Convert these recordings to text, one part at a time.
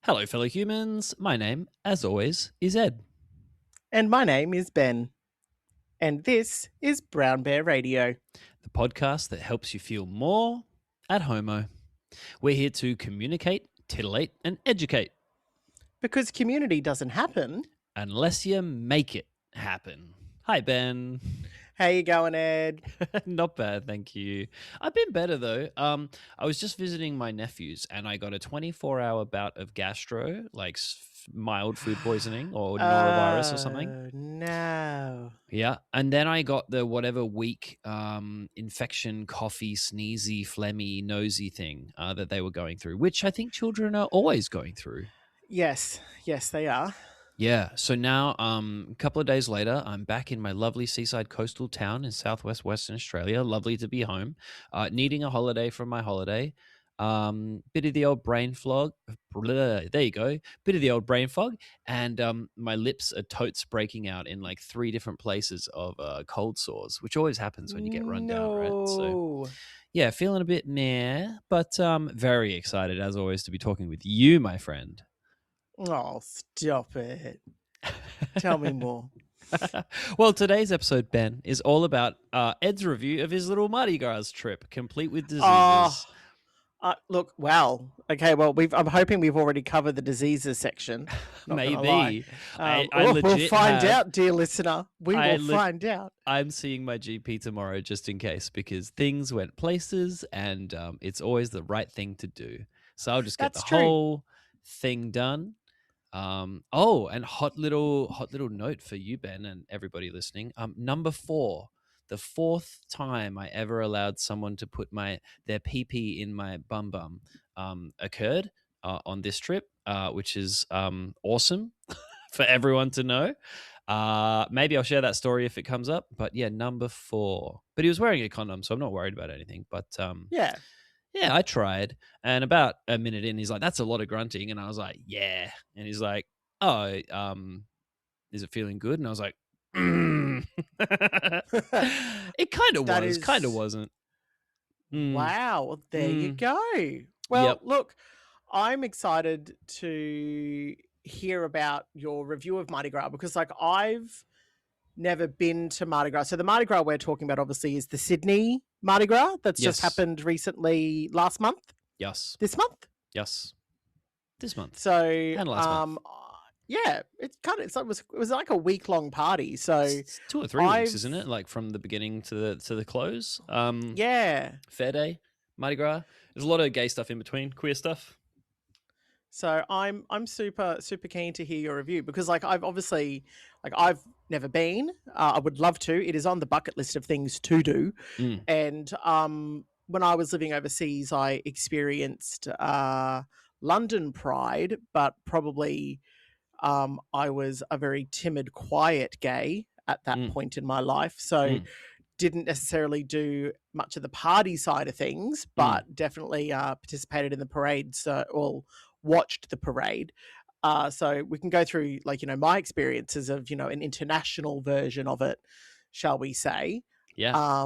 Hello, fellow humans. My name, as always, is Ed, And my name is Ben. And this is Brown Bear Radio. the podcast that helps you feel more at homo. We're here to communicate, titillate, and educate, Because community doesn't happen. unless you make it happen. Hi, Ben. How you going, Ed? Not bad, thank you. I've been better though. I was just visiting my nephews, and I got a 24-hour bout of gastro, like mild food poisoning or norovirus or something. Oh, no. Yeah, and then I got the whatever weak infection, coughy, sneezy, phlegmy, nosy thing that they were going through, which I think children are always going through. Yes, they are. Yeah, so now a couple of days later, I'm back in my lovely seaside coastal town in southwest Western Australia. Lovely to be home. Needing a holiday from my holiday. Bit of the old brain fog. There you go. Bit of the old brain fog, and my lips are totes breaking out in like 3 different places of cold sores, which always happens when you get run down, right? So No. yeah, feeling a bit meh, but very excited as always to be talking with you, my friend. Oh, stop it. Tell me more. Well, today's episode, Ben, is all about Ed's review of his little Mardi Gras trip, complete with diseases. Look, well, okay, well, I'm hoping we've already covered the diseases section. Not gonna lie. Maybe. I we'll legit find have- out, dear listener. We will find out. I'm seeing my GP tomorrow just in case, because things went places and it's always the right thing to do. So I'll just get That's the true. whole thing done. And hot little note for you, Ben, and everybody listening. Number 4, the 4th time I ever allowed someone to put their pee in my bum occurred on this trip, which is awesome for everyone to know. Maybe I'll share that story if it comes up. But yeah, number 4. But he was wearing a condom, so I'm not worried about anything. But Yeah. yeah, I tried. And about a minute in, he's like, "That's a lot of grunting." And I was like, "Yeah." And he's like, "Oh, is it feeling good?" And I was like, "Mm." It kind of That was, kind of is- wasn't. Wow, well, there you Mm. go. Well, Yep. look, I'm excited to hear about your review of Mardi Gras because, like, I've never been to Mardi Gras. So the Mardi Gras we're talking about, obviously, is the Sydney Mardi Gras that's just Yes. happened recently last month. Yes. This month. Yes. This month. So, And last month. yeah, it was like a week-long party. So It's 2 or 3 weeks, isn't it? Like from the beginning to the close. yeah. Fair Day, Mardi Gras. There's a lot of gay stuff in between, queer stuff. So I'm super keen to hear your review because I've never been. I would love to. It is on the bucket list of things to do. Mm. And when I was living overseas, I experienced London Pride, but probably I was a very timid, quiet gay at that point in my life. So didn't necessarily do much of the party side of things, but definitely participated in the parade. So, watched the parade. So we can go through my experiences of, an international version of it, shall we say. Yeah.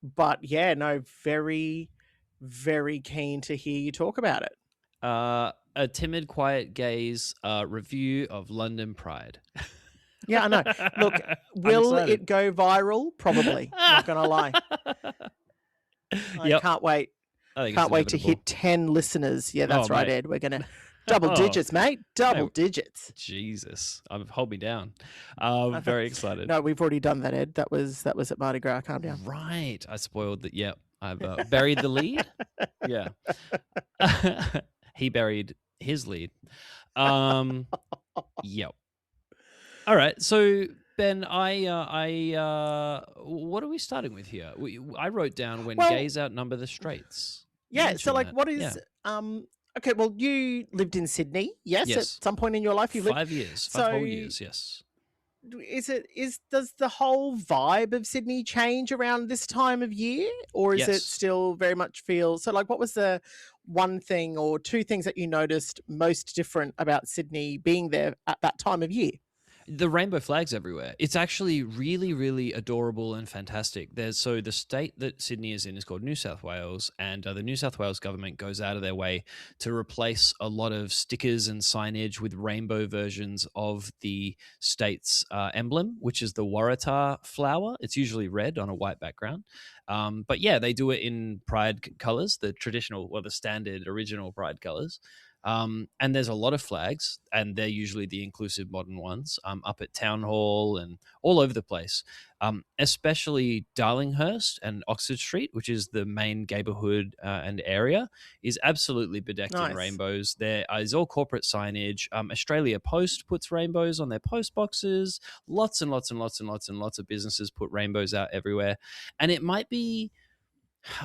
But yeah, no, very, very keen to hear you talk about it. A timid, quiet gaze review of London Pride. Yeah, I know. Look, will it go viral? Probably. Not going to lie. I can't wait. Can't wait to hit 10 listeners. Yeah, that's right, Ed. We're going to double digits, mate. Double digits. Jesus. Hold me down. I'm very excited. No, we've already done that, Ed. That was at Mardi Gras. Calm down. Right. I spoiled that. Yeah. I've buried the lead. Yeah. He buried his lead. Yep. All right. So Ben, what are we starting with here? I wrote down when gays outnumber the straights. Yeah. So what is okay, well, you lived in Sydney, yes, at some point in your life. You lived 5 years, 5 whole years, yes. Does the whole vibe of Sydney change around this time of year, or is it still very much feel so? Like, what was the one thing or 2 things that you noticed most different about Sydney being there at that time of year? The rainbow flags everywhere. It's actually really, really adorable and fantastic. So the state that Sydney is in is called New South Wales, and the New South Wales government goes out of their way to replace a lot of stickers and signage with rainbow versions of the state's emblem, which is the Waratah flower. It's usually red on a white background. But yeah, they do it in pride colors, the traditional or the standard original pride colors. And there's a lot of flags, and they're usually the inclusive modern ones, up at Town Hall and all over the place. Especially Darlinghurst and Oxford Street, which is the main neighborhood and area, is absolutely bedecked in Nice. rainbows. There is all corporate signage. Australia Post puts rainbows on their post boxes. Lots and lots and lots and lots and lots of businesses put rainbows out everywhere. And it might be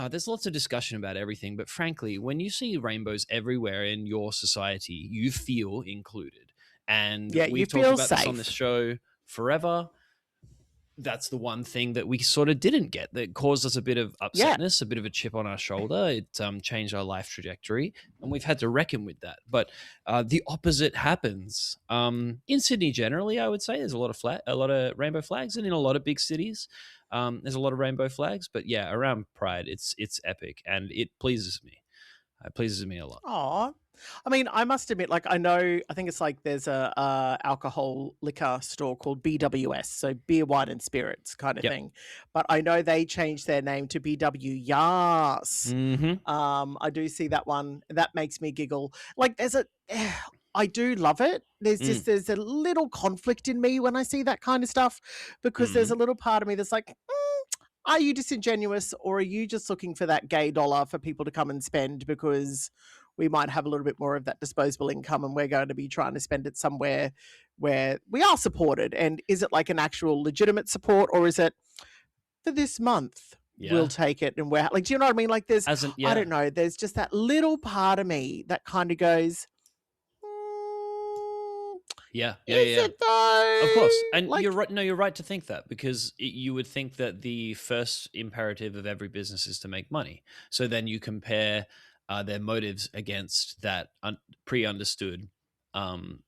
there's lots of discussion about everything, but frankly, when you see rainbows everywhere in your society, you feel included. And Yeah, you we've talked feel about this on this safe. show forever. That's the one thing that we sort of didn't get that caused us a bit of Yeah. upsetness, a bit of a chip on our shoulder. It changed our life trajectory, and we've had to reckon with that. But the opposite happens in Sydney. Generally, I would say there's a lot of rainbow flags, and in a lot of big cities, there's a lot of rainbow flags. But yeah, around Pride, it's epic, and it pleases me. It pleases me a lot. Aw. I mean, I must admit, like, I think it's like there's a alcohol liquor store called BWS, so beer, wine, and spirits kind of Yep. thing. But I know they changed their name to BW Yas. Mm-hmm. I do see that one. That makes me giggle. Like, I do love it. Mm. There's a little conflict in me when I see that kind of stuff, because there's Mm. a little part of me that's like, are you disingenuous, or are you just looking for that gay dollar for people to come and spend, because we might have a little bit more of that disposable income and we're going to be trying to spend it somewhere where we are supported? And is it like an actual legitimate support, or is it for this month? We'll Yeah. take it, and we're like, do you know what I mean? Like, I Yeah. don't know, there's just that little part of me that kind of goes, "Mm, Yeah. Yeah. is Yeah. it Of course, though?" and you're Like, right. No, you're right to think that, because you would think that the first imperative of every business is to make money. So then you compare their motives against that pre-understood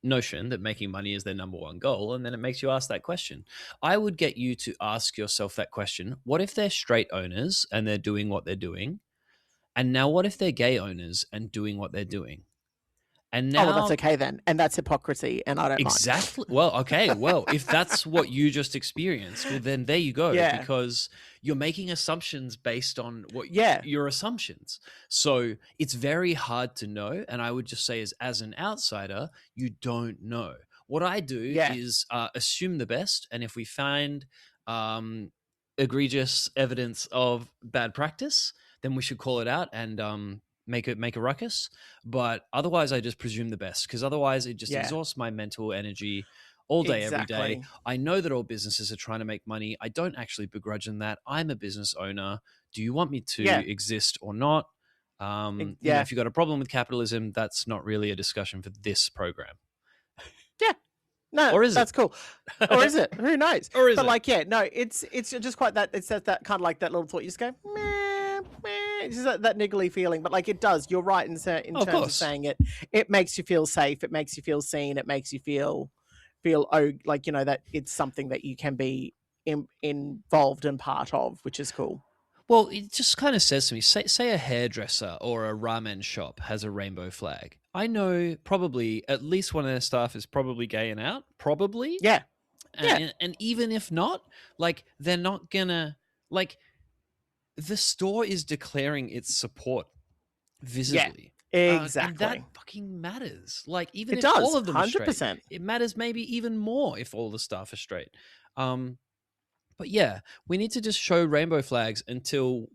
notion that making money is their number one goal, and then it makes you ask that question. I would get you to ask yourself that question: what if they're straight owners and they're doing what they're doing, and now what if they're gay owners and doing what they're doing, and oh, well, that's now okay then. And that's hypocrisy, and I don't mind. exactly. Well, okay. Well, if that's what you just experienced, well, then there you go, Yeah. because you're making assumptions based on what Yeah. your assumptions. So it's very hard to know. And I would just say, as an outsider, you don't know. What I do Yeah. is assume the best. And if we find um, egregious evidence of bad practice, then we should call it out and make a ruckus. But otherwise, I just presume the best, because otherwise it just Yeah. exhausts my mental energy all day, every day. Exactly. I know that all businesses are trying to make money. I don't actually begrudge them that. I'm a business owner. Do you want me Yeah. to exist or not? Yeah. If you've got a problem with capitalism, that's not really a discussion for this program. Yeah. No, Or is it? that's cool. Or is it? Who knows? Or is But it? like, yeah, no, it's just quite that. It's that kind of like that little thought. You just go, meh, meh. It's just that niggly feeling. But like, it does. You're right in Of terms of course. saying it. It makes you feel safe. It makes you feel seen. It makes you feel like, that it's something that you can be involved and part of, which is cool. Well, it just kind of says to me, say a hairdresser or a ramen shop has a rainbow flag. I know probably at least one of their staff is probably gay and out, probably. Yeah. Yeah. And even if not, like, they're not gonna, like, the store is declaring its support Yeah. visibly. And that Exactly. fucking matters. Like, even It if all does. of them are straight, 100%. it matters maybe even more if all the staff are straight. But yeah, we need to just show rainbow flags until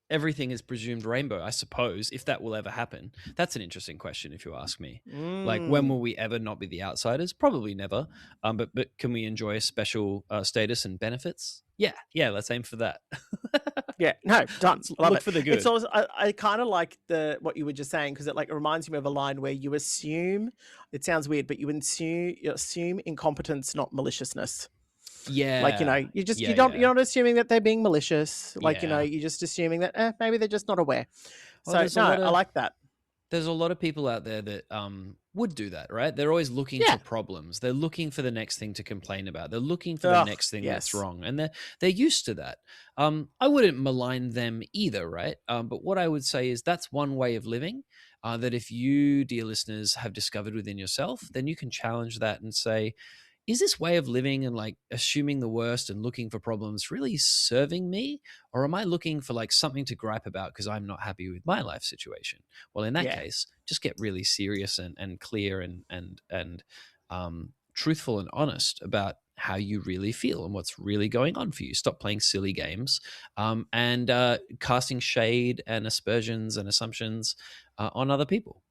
everything is presumed rainbow, I suppose, if that will ever happen. That's an interesting question, if you ask me. Like, when Mm. will we ever not be the outsiders? Probably never. But can we enjoy a special status and benefits? Yeah, let's aim for that. Yeah, no, done. Let's Love look it. for the It's good. also I kind of like what you were just saying, because it reminds me of a line where you assume. It sounds weird, but you assume incompetence, not maliciousness. Like, Yeah, you yeah, don't yeah, you're not assuming that they're being malicious. Like, yeah. you're just assuming that maybe they're just not aware. Well, So no, I like that. there's a lot of people out there that would do that, right? They're always looking for Yeah. problems. They're looking for the next thing to complain about. They're looking for the Ugh, next thing that's yes. wrong, and they're used to that. I wouldn't malign them either, right? But what I would say is that's one way of living. That if you, dear listeners, have discovered within yourself, then you can challenge that and say, is this way of living and like assuming the worst and looking for problems really serving me, or am I looking for like something to gripe about because I'm not happy with my life situation? Well, in that Yeah. case, just get really serious and clear and truthful and honest about how you really feel and what's really going on for you. Stop playing silly games and casting shade and aspersions and assumptions on other people.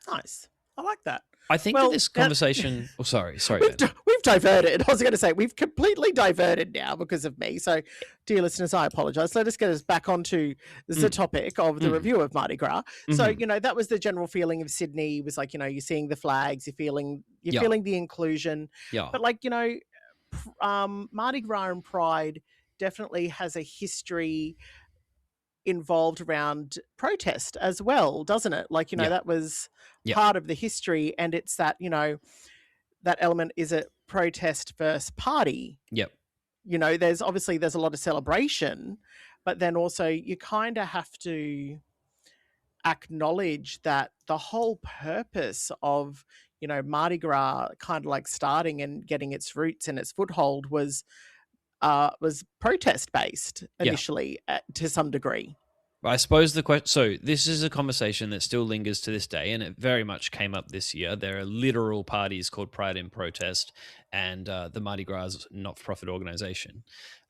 Nice. I like that. I think that Well, this now, conversation. Oh, sorry, Ben. we've diverted. I was going to say we've completely diverted now because of me. So, dear listeners, I apologise. Let us get us back onto the Mm, topic of the mm, review of Mardi Gras. So, mhm. that was the general feeling of Sydney. Was like, you're seeing the flags, you're Yeah, feeling the inclusion, yeah, but like, Mardi Gras and Pride definitely has a history involved around protest as well, doesn't it? Like, yeah, that was yeah, part of the history, and it's that, that element is a protest versus party. yep, There's a lot of celebration, but then also you kind of have to acknowledge that the whole purpose of Mardi Gras kind of like starting and getting its roots and its foothold was protest based yeah. initially, to some degree. I suppose the question. So this is a conversation that still lingers to this day, and it very much came up this year. There are literal parties called Pride in Protest, and the Mardi Gras not-for-profit organization,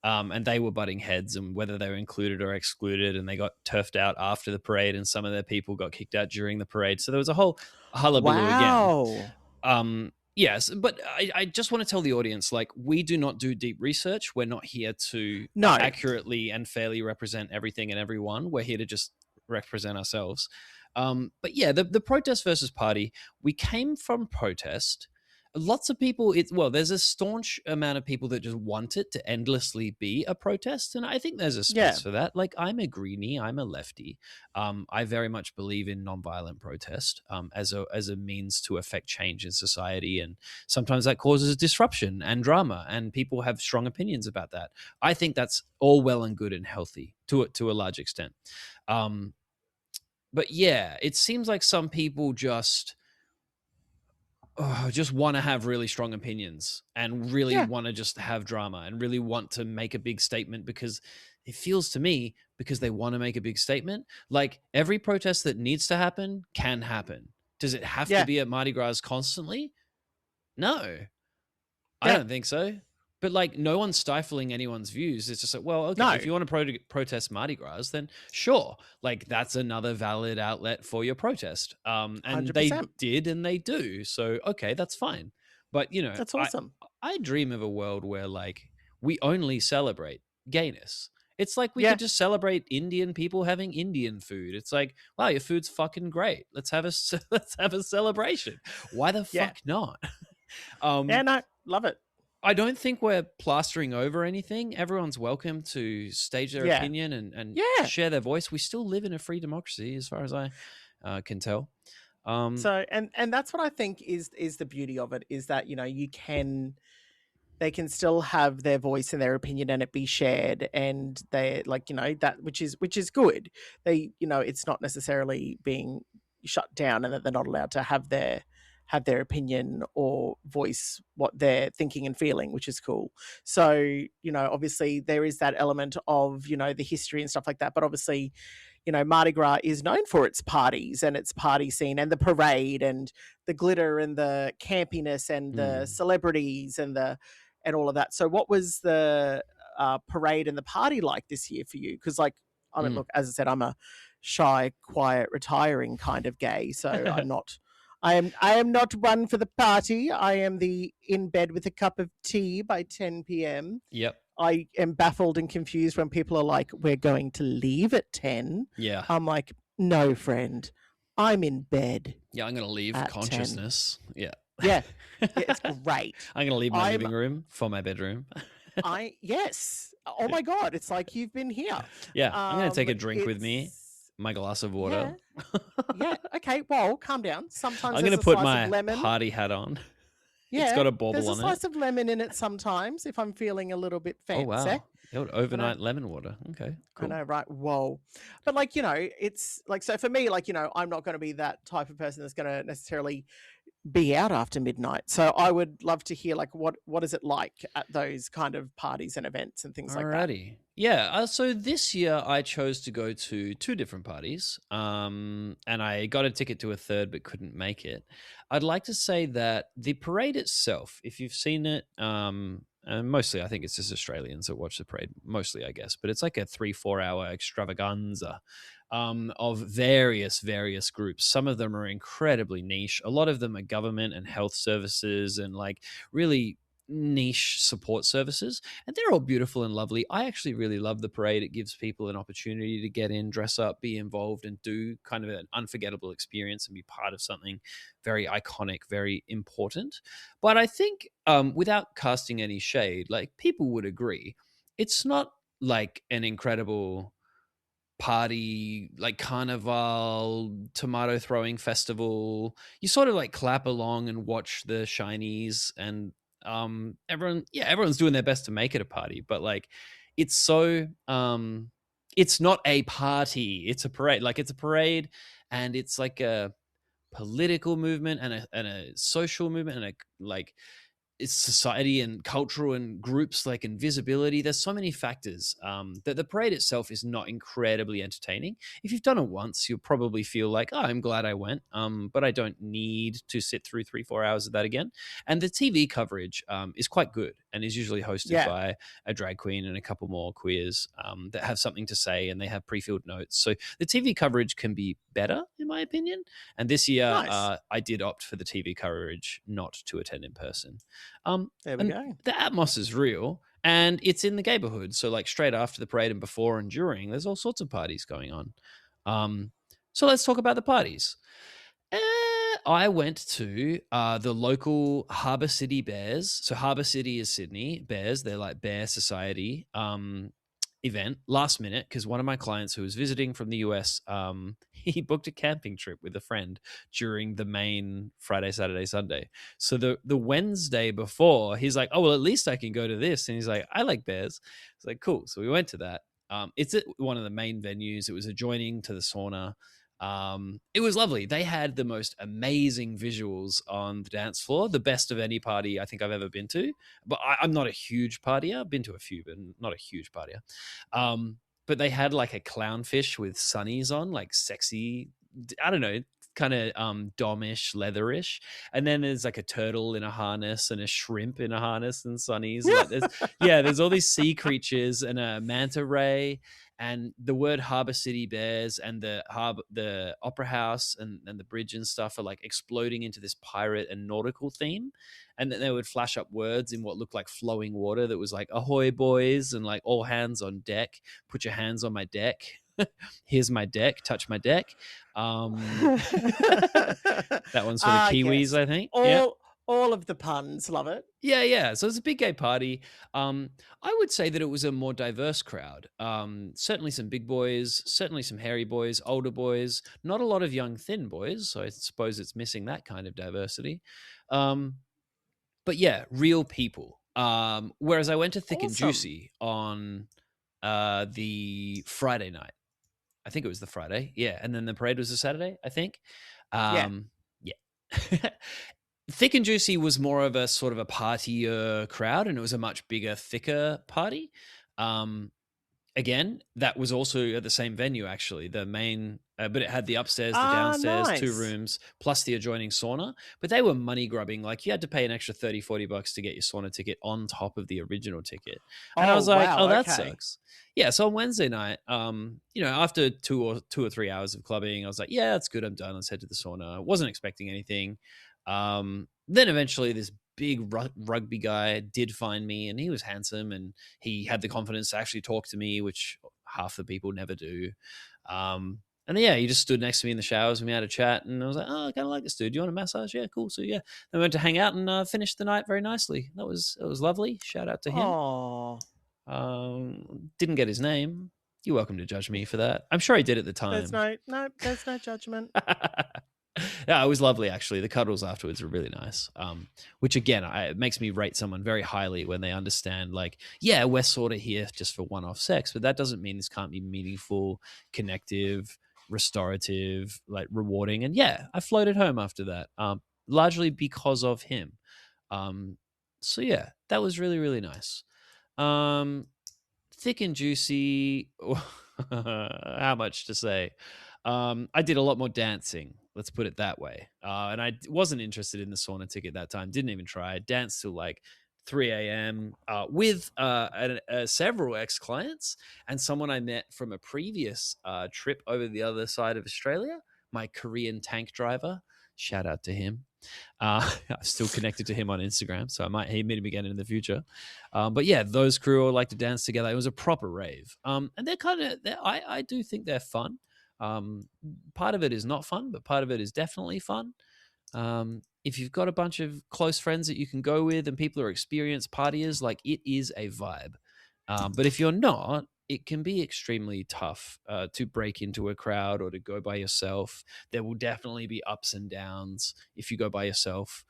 and they were butting heads, and whether they were included or excluded, and they got turfed out after the parade, and some of their people got kicked out during the parade. So there was a whole hullabaloo again. Wow. Yes, but I just want to tell the audience, like, we do not do deep research. We're not here to No. accurately and fairly represent everything and everyone. We're here to just represent ourselves. But yeah, the protest versus party, we came from protest. Lots of people, there's a staunch amount of people that just want it to endlessly be a protest. And I think there's a Yeah. space for that. Like, I'm a greenie, I'm a lefty. I very much believe in nonviolent protest as a means to affect change in society, and sometimes that causes disruption and drama, and people have strong opinions about that. I think that's all well and good and healthy to a large extent. But yeah, it seems like some people just want to have really strong opinions and really Yeah. want to just have drama and really want to make a big statement, because it feels to me, because they want to make a big statement. Like, every protest that needs to happen can happen. Does it have to Yeah. be at Mardi Gras constantly? No, I Yeah. don't think so. But like, no one's stifling anyone's views. It's just like, well, okay, No. if you want to protest Mardi Gras, then sure, like, that's another valid outlet for your protest. And they 100%. did, and they do. So okay, that's fine. But That's awesome. I dream of a world where like we only celebrate gayness. It's like we Yeah. could just celebrate Indian people having Indian food. It's like, wow, your food's fucking great. Let's have a let's have a celebration. Why the Yeah. fuck not? Yeah. um, No. Love it. I don't think we're plastering over anything. Everyone's welcome to stage their Yeah. opinion and Yeah. share their voice. We still live in a free democracy, as far as I can tell. Um, So, and that's what I think is the beauty of it, is that they can still have their voice and their opinion and it be shared, and they, like, that, which is good. They, it's not necessarily being shut down, and that they're not allowed to have their opinion or voice what they're thinking and feeling, which is cool. So, obviously there is that element of, the history and stuff like that, but obviously, Mardi Gras is known for its parties and its party scene and the parade and the glitter and the campiness and the mm, celebrities and all of that. So, what was the parade and the party like this year for you? Because, like, I mean, mm. look, as I said, I'm a shy, quiet, retiring kind of gay, so I'm not. I am not one for the party. I am the in bed with a cup of tea by 10 p.m. Yep. I am baffled and confused when people are like, "We're going to leave at 10." Yeah. I'm like, "No, friend. I'm in bed Yeah. I'm gonna leave at 10." consciousness. Yeah. Yeah. Yeah, it's great. I'm gonna leave my I'm living room for my bedroom. I yes. Oh my god, it's like you've been here. Yeah. I'm gonna take a drink with me. my glass of water. Yeah. Yeah. Okay. Well, calm down. Sometimes I'm there's gonna a put slice of my lemon. party hat on. It's Yeah. got a bauble There's a on it. slice of lemon in it sometimes if I'm feeling a little bit Oh fancy. wow. The old I know. overnight lemon water. Okay, I cool. know, right? Whoa. But like, it's like, so for me, like, I'm not going to be that type of person that's going to necessarily be out after midnight. So I would love to hear like what is it like at those kind of parties and events and things like that. Alrighty. Yeah. So this year I chose to go to two different parties, and I got a ticket to a third but couldn't make it. I'd like to say that the parade itself, if you've seen it, and mostly I think it's just Australians that watch the parade, mostly I guess, but it's like a 3-4 hour extravaganza. Of various groups. Some of them are incredibly niche. A lot of them are government and health services and like really niche support services, and they're all beautiful and lovely. I actually really love the parade. It gives people an opportunity to get in, dress up, be involved, and do kind of an unforgettable experience and be part of something very iconic, very important. But I think, without casting any shade, like people would agree, it's not like an incredible party, like carnival, tomato throwing festival. You sort of like clap along and watch the shinies, and everyone's doing their best to make it a party, but like it's so it's not a party, it's a parade. Like it's a parade, and it's like a political movement and a social movement and a like it's society and cultural and groups like invisibility. There's so many factors, that the parade itself is not incredibly entertaining. If you've done it once, you'll probably feel like, oh, I'm glad I went, but I don't need to sit through 3-4 hours of that again. And the TV coverage, is quite good and is usually hosted Yeah. by a drag queen and a couple more queers, that have something to say, and they have pre-filled notes. So the TV coverage can be better, in my opinion. And this year, Nice. I did opt for the TV coverage, not to attend in person. Um, There we and go. the atmos is real, and it's in the neighborhood. So, like straight after the parade and before and during, there's all sorts of parties going on. Um, so let's talk about the parties. I went to the local Harbour City Bears. So Harbour City is Sydney. Bears, they're like Bear Society event last minute because one of my clients who was visiting from the US, he booked a camping trip with a friend during the main Friday, Saturday, Sunday. So the Wednesday before, he's like, "Oh well, at least I can go to this." And he's like, "I like bears." It's like, "Cool." So we went to that. It's at one of the main venues. It was adjoining to the sauna. It was lovely. They had the most amazing visuals on the dance floor, the best of any party I think I've ever been to. But I'm not a huge partier. I've been to a few, but not a huge partier. But they had like a clownfish with sunnies on, like sexy. I don't know, kind of domish, leatherish. And then there's like a turtle in a harness and a shrimp in a harness and sunnies. Like there's all these sea creatures and a manta ray, and the word Harbour City Bears and the Opera House and the bridge and stuff are like exploding into this pirate and nautical theme. And then they would flash up words in what looked like flowing water that was like "ahoy boys" and like "all hands on deck, put your hands on my deck." Here's my deck, touch my deck. That one's for the Kiwis, Yes. I think. Yeah. All of the puns. Love it. Yeah. So it's a big gay party. I would say that it was a more diverse crowd. Certainly some big boys, certainly some hairy boys, older boys, not a lot of young, thin boys. So I suppose it's missing that kind of diversity. But yeah, real people. Whereas I went to Thick and Awesome. Juicy on the Friday night. I think it was the Friday. Yeah. And then the parade was the Saturday, I think. Yeah. Yeah. Thick and Juicy was more of a sort of a partier crowd, and it was a much bigger, thicker party. Um, Again, that was also at the same venue, actually, the main, but it had the upstairs, the downstairs, two Nice. rooms, plus the adjoining sauna. But they were money grubbing. Like you had to pay an extra 30-40 bucks to get your sauna ticket on top of the original ticket. And I Oh was like, wow. oh, that Okay. sucks. Yeah. So on Wednesday night, after 2 or 3 hours of clubbing, I was like, yeah, that's good. I'm done. Let's head to the sauna. I wasn't expecting anything. Then eventually this big rugby guy did find me, and he was handsome, and he had the confidence to actually talk to me, which half the people never do. And then, yeah, he just stood next to me in the showers and we had a chat, and I was like, oh, I kind of like this dude. Do you want a massage? Yeah, cool. So yeah, then we went to hang out and finished the night very nicely. It was lovely. Shout out to him. Oh. Didn't get his name. You're welcome to judge me for that. I'm sure I did at the There's time. no judgment. Yeah, it was lovely actually. The cuddles afterwards were really nice. Which again, it makes me rate someone very highly when they understand, like, yeah, we're sort of here just for one-off sex, but that doesn't mean this can't be meaningful, connective, restorative, like rewarding. And yeah, I floated home after that, largely because of him. So yeah, that was really really nice. Um, Thick and juicy. How much to say? I did a lot more dancing. Let's put it that way. And I wasn't interested in the sauna ticket that time. Didn't even try. I danced till like 3 a.m. With several ex clients and someone I met from a previous trip over the other side of Australia. My Korean tank driver. Shout out to him. I'm still connected to him on Instagram, so I might meet him again in the future. But yeah, those crew all like to dance together. It was a proper rave, and they're kind of. I do think they're fun. Part of it is not fun, but part of it is definitely fun. If you've got a bunch of close friends that you can go with and people are experienced partiers, like it is a vibe. But if you're not, it can be extremely tough to break into a crowd or to go by yourself. There will definitely be ups and downs if you go by yourself.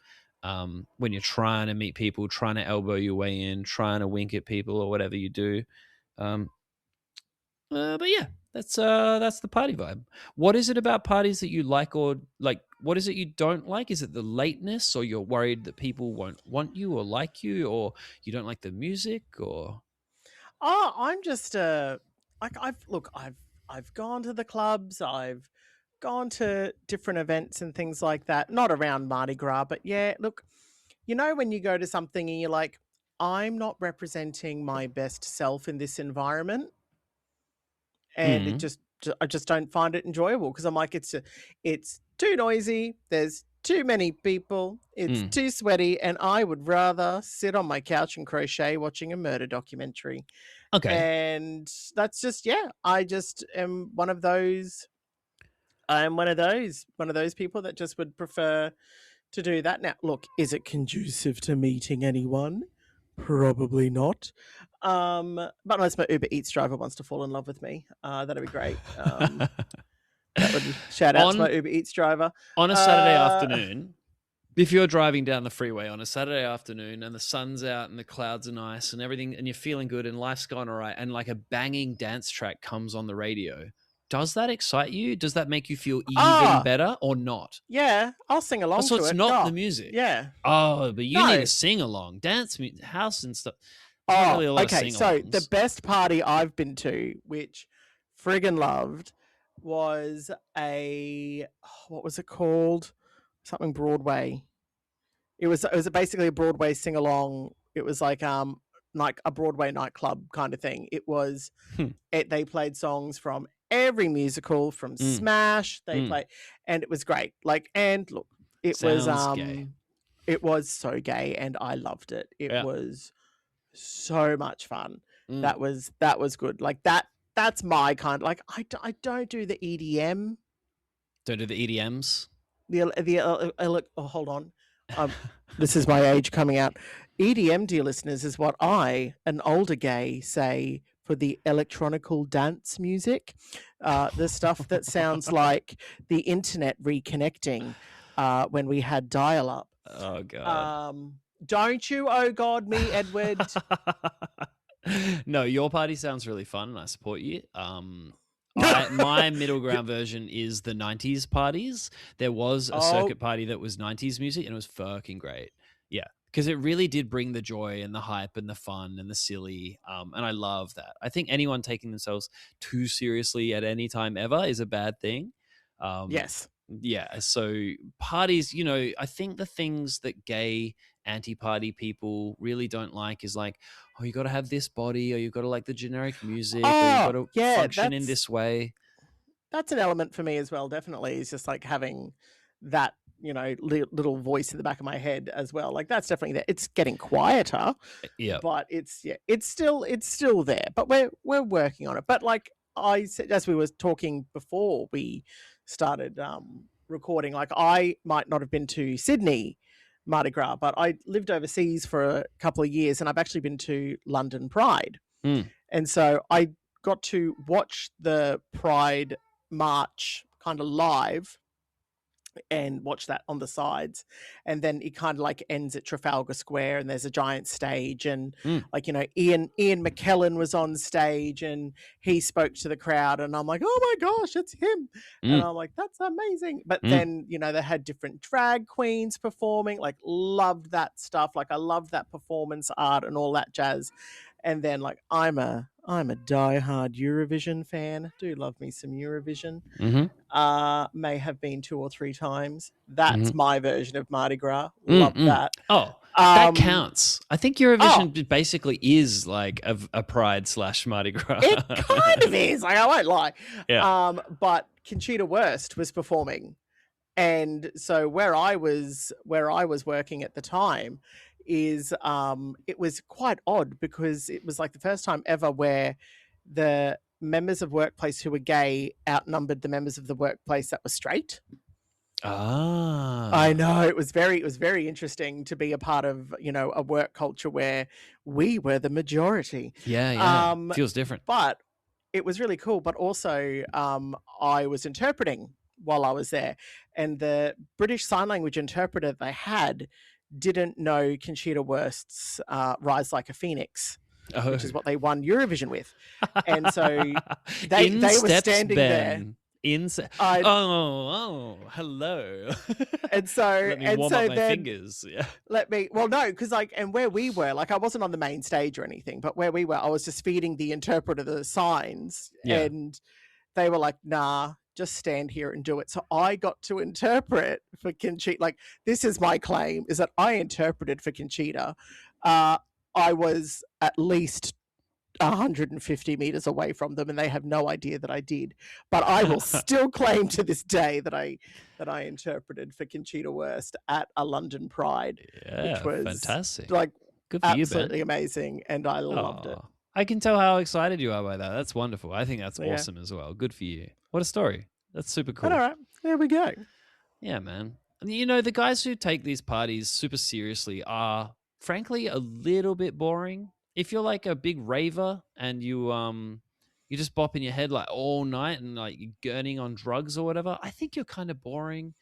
When you're trying to meet people, trying to elbow your way in, trying to wink at people or whatever you do. Um, but yeah, that's the party vibe. What is it about parties that you like, or like what is it you don't like? Is it the lateness, or you're worried that people won't want you or like you, or you don't like the music, or Oh, I'm just like I've gone to the clubs, I've gone to different events and things like that. Not around Mardi Gras, but yeah, look, you know when you go to something and you're like, I'm not representing my best self in this environment, and mm, I just don't find it enjoyable because I'm like it's too noisy, there's too many people, it's mm, too sweaty, and I would rather sit on my couch and crochet watching a murder documentary. okay. And that's just, yeah, I just am one of those. I'm one of those people that just would prefer to do that. Now, look, is it conducive to meeting anyone? Probably not. But unless my Uber Eats driver wants to fall in love with me, that'd be great. That would shout out to my on Uber Eats driver. on a Saturday Uh, afternoon, if you're driving down the freeway on a Saturday afternoon and the sun's out and the clouds are nice and everything and you're feeling good and life's gone all right and like a banging dance track comes on the radio, does that excite you? Does that make you feel even ah, better or not? yeah, I'll sing Oh, along so to it's it. not the Oh, music. yeah. Oh, but you need to No. sing along, dance, house and stuff. There's not Oh, really a lot of okay. sing So the alongs. best party I've been to, which friggin' loved, was what was it called? Something Broadway. It was basically a Broadway sing along. It was like a Broadway nightclub kind of thing. Hmm. They played songs from every musical, from Mm, Smash. They mm. played, and it was great. Like, and look, it was Sounds gay. um it was so gay, and I loved it. It Yeah. was so much fun. Mm. That was good. Like that's my kind. Like I don't do the EDM. Don't do the EDMs. Oh, hold on. This is my age coming out. EDM, dear listeners, is what I, an older gay, say for the electronical dance music, the stuff that sounds like the internet reconnecting when we had dial up. Oh god. Um, don't you, oh God, me, Edward. No, your party sounds really fun, and I support you. I my middle ground version is the '90s parties. There was a Oh, circuit party that was '90s music, and it was fucking great. Yeah, because it really did bring the joy and the hype and the fun and the silly. And I love that. I think anyone taking themselves too seriously at any time ever is a bad thing. Um, yes. yeah, so parties, I think the things that gay anti-party people really don't like is like, oh, you got to have this body, or you've got to like the generic music, or you've got Oh, to yeah, function in this way. that's an element for me as well, definitely. It's just like having that, little voice in the back of my head as well. Like that's definitely there. It's getting quieter, Yeah. but it's still there. But we're working on it. But like I said, as we were talking before we started recording, like I might not have been to Sydney Mardi Gras, but I lived overseas for a couple of years, and I've actually been to London Pride. Mm. And so I got to watch the Pride march kind of live and watch that on the sides, and then it kind of like ends at Trafalgar Square and there's a giant stage, and Mm, like, you know, Ian McKellen was on stage and he spoke to the crowd, and I'm like, oh my gosh, it's him. And mm, I'm like, that's amazing. But mm, then, you know, they had different drag queens performing, like loved that stuff, like I loved that performance art and all that jazz. And then like I'm a diehard Eurovision fan, do love me some Eurovision. mm-hmm, May have been 2 or 3 times. That's mm-hmm. my version of Mardi Gras. Mm, Love mm. that. Oh, that Um, counts. I think oh, Eurovision basically is like a Pride slash Mardi Gras. it kind of is. Like, I won't lie. Yeah. But Conchita Wurst was performing, and so where I was working at the time is it was quite odd because it was like the first time ever where the members of workplace who were gay outnumbered the members of the workplace that were straight. I Ah. know, it was very interesting to be a part of, you know, a work culture where we were the majority. Yeah, yeah. Um, Feels different. but it was really cool. But also, I was interpreting while I was there, and the British Sign Language interpreter they had didn't know Conchita Wurst's "Rise Like a Phoenix," Oh. which is what they won Eurovision with, and so they In they were steps standing there. Ben. I Hello. and so Let me and warm up so my then fingers. Yeah. let me well no because like and where we were like I wasn't on the main stage or anything, but where we were I was just feeding the interpreter the signs, Yeah. and they were like, nah, just stand here and do it. So I got to interpret for Conchita. Like, this is my claim, is that I interpreted for Conchita. uh I was at least 150 meters away from them, and they have no idea that I did. But I will still claim to this day that I interpreted for Conchita Wurst at a London Pride, which Yeah, was fantastic. like Good for you, Ben. absolutely amazing, and I loved it. Oh, I can tell how excited you are by that. That's wonderful. I think that's So yeah, awesome as well. Good for you. What a story. That's super but all cool. right, there we go. Yeah, man. And you know, the guys who take these parties super seriously are frankly a little bit boring. If you're like a big raver and you just bop in your head like all night and like you're gurning on drugs or whatever, I think you're kind of boring.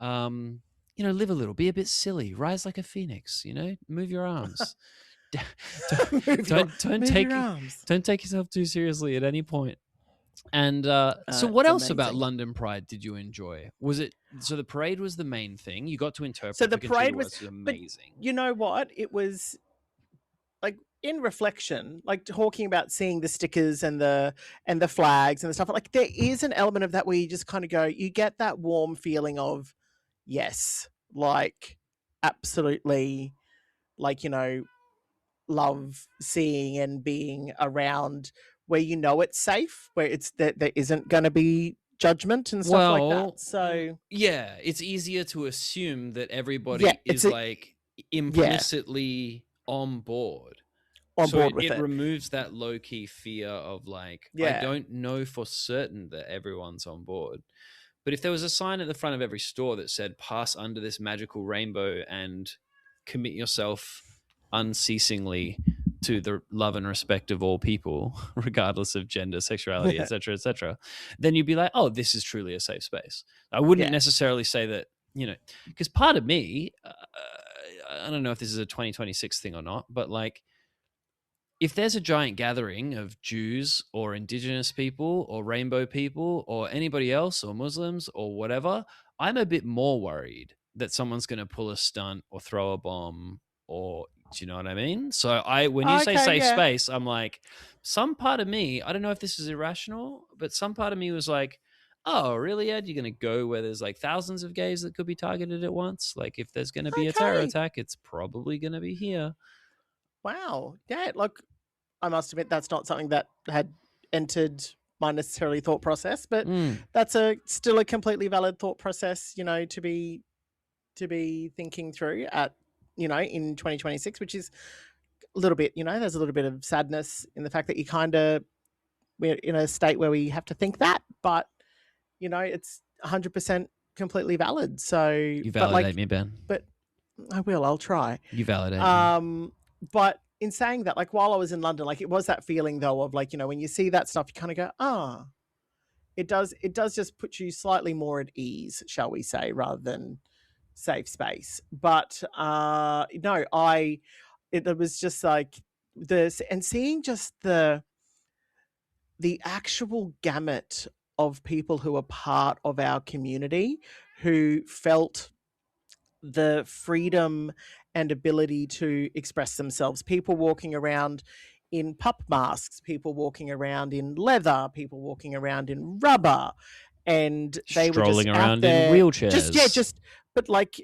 You know, live a little, be a bit silly, rise like a phoenix, you know, move your arms. don't, move your don't move your take arms. don't take yourself too seriously at any point. And so, what It's else about amazing. London Pride did you enjoy? Was it so the parade was the main thing? You got to So interpret the for Conchita parade was, Wurst, was but amazing. you know what? It was like in reflection, like talking about seeing the stickers and the flags and the stuff. Like there is an element of that where you just kind of go, you get that warm feeling of yes, like absolutely, like, you know, love seeing and being around where you know it's safe, where it's that there isn't going to be judgment and stuff like that. Well, So yeah, it's easier to assume that yeah, everybody it's is a like yeah implicitly on board. on So board with it it. removes that low key fear of like, I Yeah, don't know for certain that everyone's on board. But if there was a sign at the front of every store that said, pass under this magical rainbow and commit yourself unceasingly to the love and respect of all people, regardless of gender, sexuality, etc., then you'd be like, oh, this is truly a safe space. I wouldn't yeah. necessarily say that, you know, because part of me, I don't know if this is a 2026 thing or not, but like, if there's a giant gathering of Jews or indigenous people or rainbow people or anybody else or Muslims or whatever, I'm a bit more worried that someone's going to pull a stunt or throw a bomb or do you know what I mean? So when you say Okay, safe yeah. space, I'm like, some part of me, I don't know if this is irrational, but some part of me was like, oh, really, Ed? You're going to go where there's like thousands of gays that could be targeted at once? Like, if there's going to be a terror Okay. attack, it's probably going to be here. Wow. Yeah, look, I must admit that's not something that had entered my necessarily thought process, but Mm. that's a still a completely valid thought process, you know, to be thinking through at, you know, in 2026, which is a little bit, you know, there's a little bit of sadness in the fact that we're in a state where we have to think that, but you know, it's 100% completely valid. So, You but validate like, me, Ben. but I'll try. You validate me. Um, but in saying that, like while I was in London, like it was that feeling though of like, when you see that stuff, you kind of go, ah, it does just put you slightly more at ease, shall we say, rather than safe space. But no, it was just like this, and seeing just the actual gamut of people who are part of our community who felt the freedom and ability to express themselves. People walking around in pup masks, people walking around in leather, people walking around in rubber, and they were just Strolling out around in there. Just yeah, wheelchairs. but like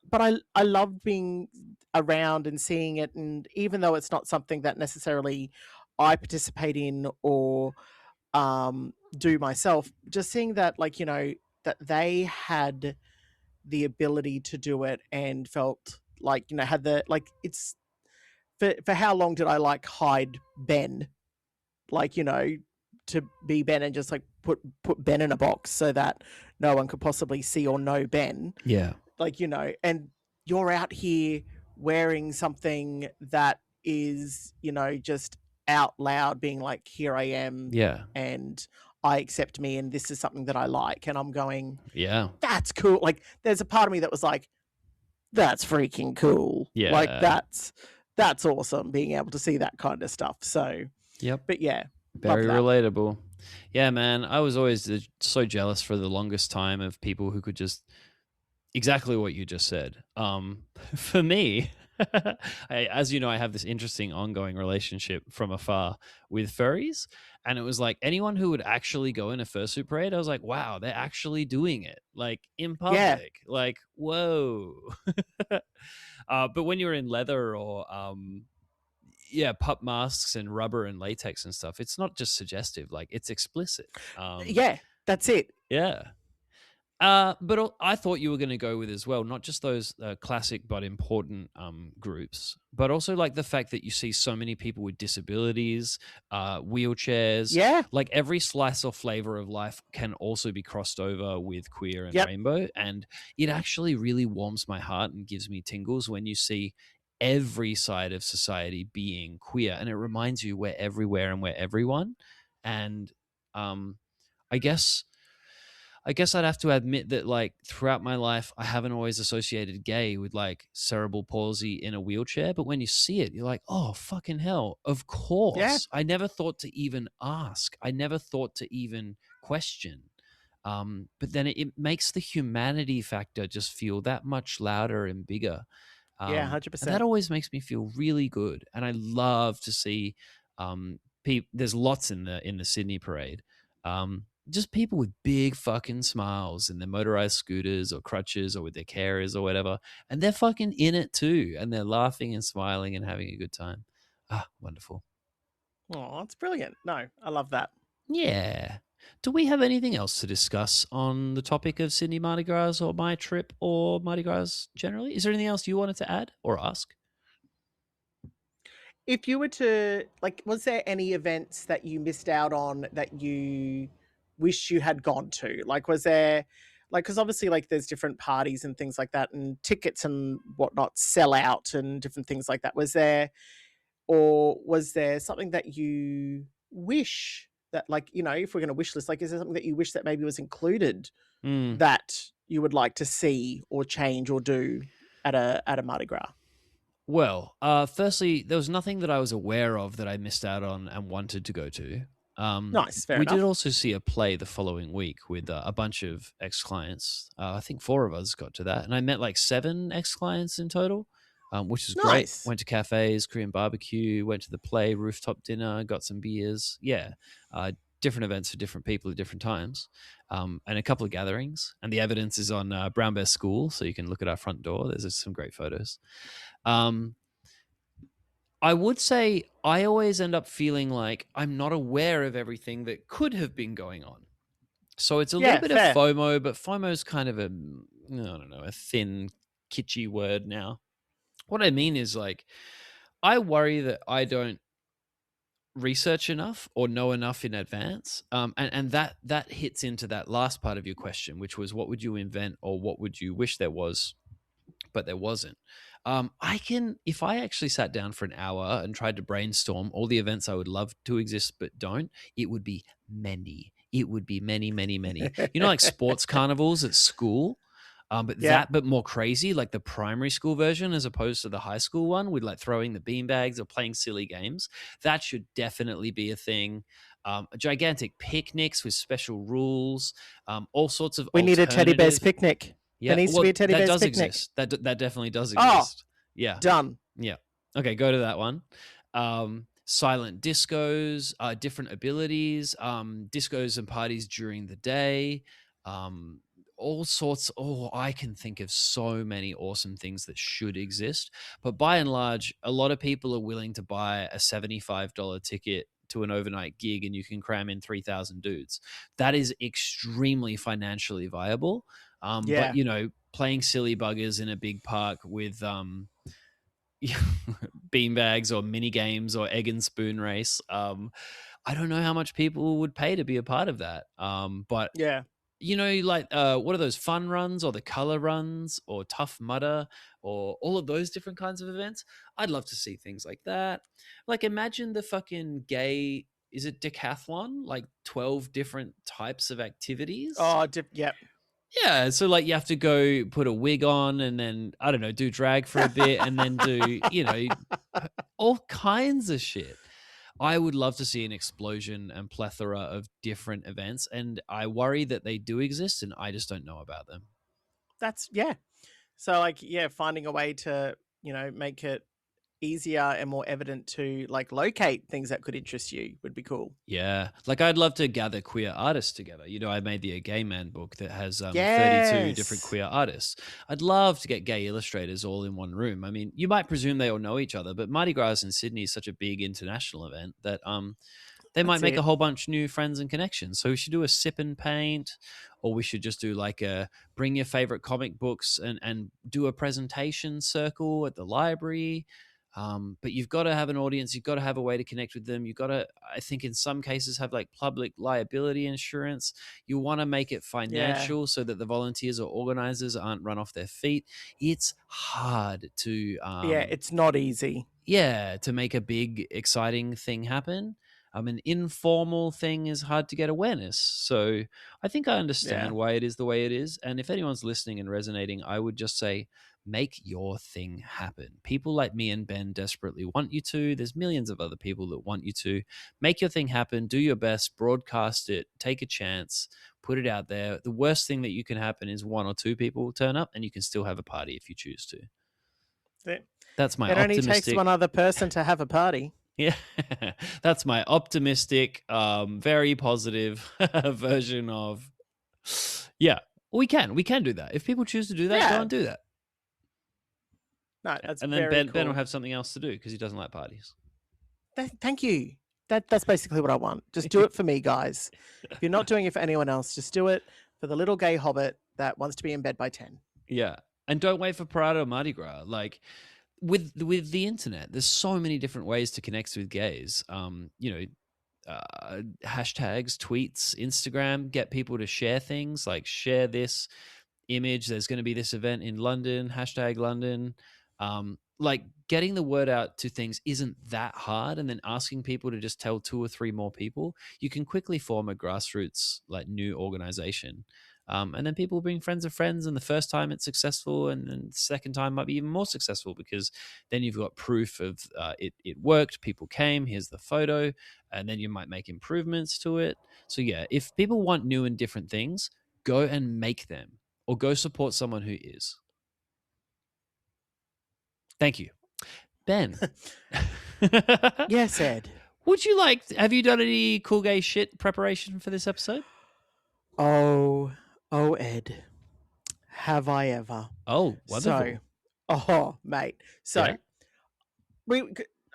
but I loved being around and seeing it, and even though it's not something that necessarily I participate in or do myself, just seeing that that they had the ability to do it and felt like had the like it's for how long did I like hide Ben, like to be Ben and just like put Ben in a box so that no one could possibly see or know Ben, Yeah. like and you're out here wearing something that is just out loud being like, here I am, Yeah. and I accept me, and this is something that I like, and I'm going, Yeah. that's cool. Like there's a part of me that was like, that's freaking cool. Like Yeah. that's awesome being able to see that kind of stuff. So, Yep. but yeah, love Very that. relatable. Yeah, man. I was always so jealous for the longest time of people who could just exactly what you just said. For me, as you know, I have this interesting ongoing relationship from afar with furries. And it was like anyone who would actually go in a fursuit parade, I was like, wow, they're actually doing it like in Yeah, public. Like, whoa. But when you're in leather or yeah, pup masks and rubber and latex and stuff, it's not just suggestive, like it's explicit. yeah, that's it. Yeah. But I thought you were going to go with as well, not just those classic but important groups, but also like the fact that you see so many people with disabilities, wheelchairs, Yeah, like every slice or flavor of life can also be crossed over with queer and yep, rainbow. And it actually really warms my heart and gives me tingles when you see every side of society being queer. And it reminds you we're everywhere and we're everyone. And um, I guess I'd have to admit that like throughout my life, I haven't always associated gay with like cerebral palsy in a wheelchair. But when you see it, you're like, oh, fucking hell. Of yeah, course. I never thought to even ask. I never thought to even question. But then it makes the humanity factor just feel that much louder and bigger. yeah, hundred And that percent. always makes me feel really good. And I love to see there's lots in the Sydney parade. Just people with big fucking smiles in their motorized scooters or crutches or with their carers or whatever. And they're fucking in it too. And they're laughing and smiling and having a good time. Ah, wonderful. Oh, that's brilliant. No, I love that. Yeah. Do we have anything else to discuss on the topic of Sydney Mardi Gras or my trip or Mardi Gras generally? Is there anything else you wanted to add or ask? If you were to like, was there any events that you missed out on that you wish you had gone to? Like, was there like, because obviously like there's different parties and things like that, and tickets and whatnot sell out and different things like that. Was there something that you wish that, like, if we're going to wish list, like, is there something that you wish that maybe was included Hmm. that you would like to see or change or do at a Mardi Gras? Well, firstly, there was nothing that I was aware of that I missed out on and wanted to go to. Nice, fair We did enough. also see a play the following week with a bunch of ex clients. I think four of us got to that, and I met like seven ex clients in total, which is great. Nice. Went to cafes, Korean barbecue, went to the play, rooftop dinner, got some beers. Yeah, different events for different people at different times, and a couple of gatherings. And the evidence is on Brown Bear School, so you can look at our front door. There's some great photos. Um, I would say I always end up feeling like I'm not aware of everything that could have been going on. So it's a little Yeah, bit of fair. FOMO, but FOMO is kind of I don't know, a thin, kitschy word now. What I mean is like, I worry that I don't research enough or know enough in advance. And that hits into that last part of your question, which was what would you invent or what would you wish there was, but there wasn't. I can, if I actually sat down for an hour and tried to brainstorm all the events I would love to exist but don't, it would be many. It would be many, many, many. You know, like sports carnivals at school, Yep. but more crazy, like the primary school version as opposed to the high school one with like throwing the beanbags or playing silly games. That should definitely be a thing. Gigantic picnics with special rules, all sorts of We need a teddy bear's alternative. picnic. There Yeah, needs to be a well, teddy that bear's does picnic. exist. That definitely does Oh, exist. Yeah, done. yeah. Okay, go to that one. Silent discos, different abilities, discos and parties during the day, um, all sorts. Oh, I can think of so many awesome things that should exist. But by and large, a lot of people are willing to buy a $75 ticket to an overnight gig and you can cram in 3,000 dudes. That is extremely financially viable. But, Yeah. you know, playing silly buggers in a big park with beanbags or mini games or egg and spoon race. I don't know how much people would pay to be a part of that. But Yeah. you know, like what are those fun runs or the color runs or tough mudder or all of those different kinds of events? I'd love to see things like that. Like imagine the fucking gay. Is it decathlon? Like 12 different types of activities? Oh, yep. Yeah, so like you have to go put a wig on and then I don't know, do drag for a bit and then do, you know, all kinds of shit. I would love to see an explosion and plethora of different events and I worry that they do exist and I just don't know about them. That's yeah. So like yeah, finding a way to, make it easier and more evident to like locate things that could interest you would be cool. Yeah, like I'd love to gather queer artists together. You know, I made the A Gay Man book that has 32 different Yes. queer artists. I'd love to get gay illustrators all in one room. I mean, you might presume they all know each other, but Mardi Gras in Sydney is such a big international event that they might That's make a it. whole bunch new friends and connections. So we should do a sip and paint, or we should just do like a bring your favorite comic books and do a presentation circle at the library. But you've got to have an audience. You've got to have a way to connect with them. You've got to, I think, in some cases, have like public liability insurance. You want to make it Yeah. financial so that the volunteers or organizers aren't run off their feet. It's hard to Yeah, it's not easy. yeah, to make a big, exciting thing happen. An informal thing is hard to get awareness. So I think I Yeah. understand why it is the way it is. And if anyone's listening and resonating, I would just say, make your thing happen. People like me and Ben desperately want you to. There's millions of other people that want you to. Make your thing happen. Do your best. Broadcast it. Take a chance. Put it out there. The worst thing that you can happen is one or two people turn up and you can still have a party if you choose to. It, That's my it only takes optimistic. one other person to have a party. Yeah, that's my optimistic, very positive version of. Yeah, we can do that if people choose to do that. Go Yeah. and do that, No, that's and then very Ben will cool. have something else to do because he doesn't like parties. Thank you. That's basically what I want. Just do it for me, guys. If you're not doing it for anyone else, just do it for the little gay hobbit that wants to be in bed by 10. Yeah, and don't wait for Parade or Mardi Gras. Like with the internet, there's so many different ways to connect with gays. Hashtags, tweets, Instagram, get people to share things like share this image. There's going to be this event in London, hashtag London. Like getting the word out to things isn't that hard. And then asking people to just tell two or three more people, you can quickly form a grassroots, like new organization. And then people bring friends of friends, and the first time it's successful, and then the second time might be even more successful because then you've got proof of it worked. People came. Here's the photo, and then you might make improvements to it. So yeah, if people want new and different things, go and make them, or go support someone who is. Thank you, Ben. Yes, Ed. Would you like? Have you done any cool gay shit preparation for this episode? Oh, oh, Ed. Have I ever? Oh, So, wonderful. mate. So, Yeah. we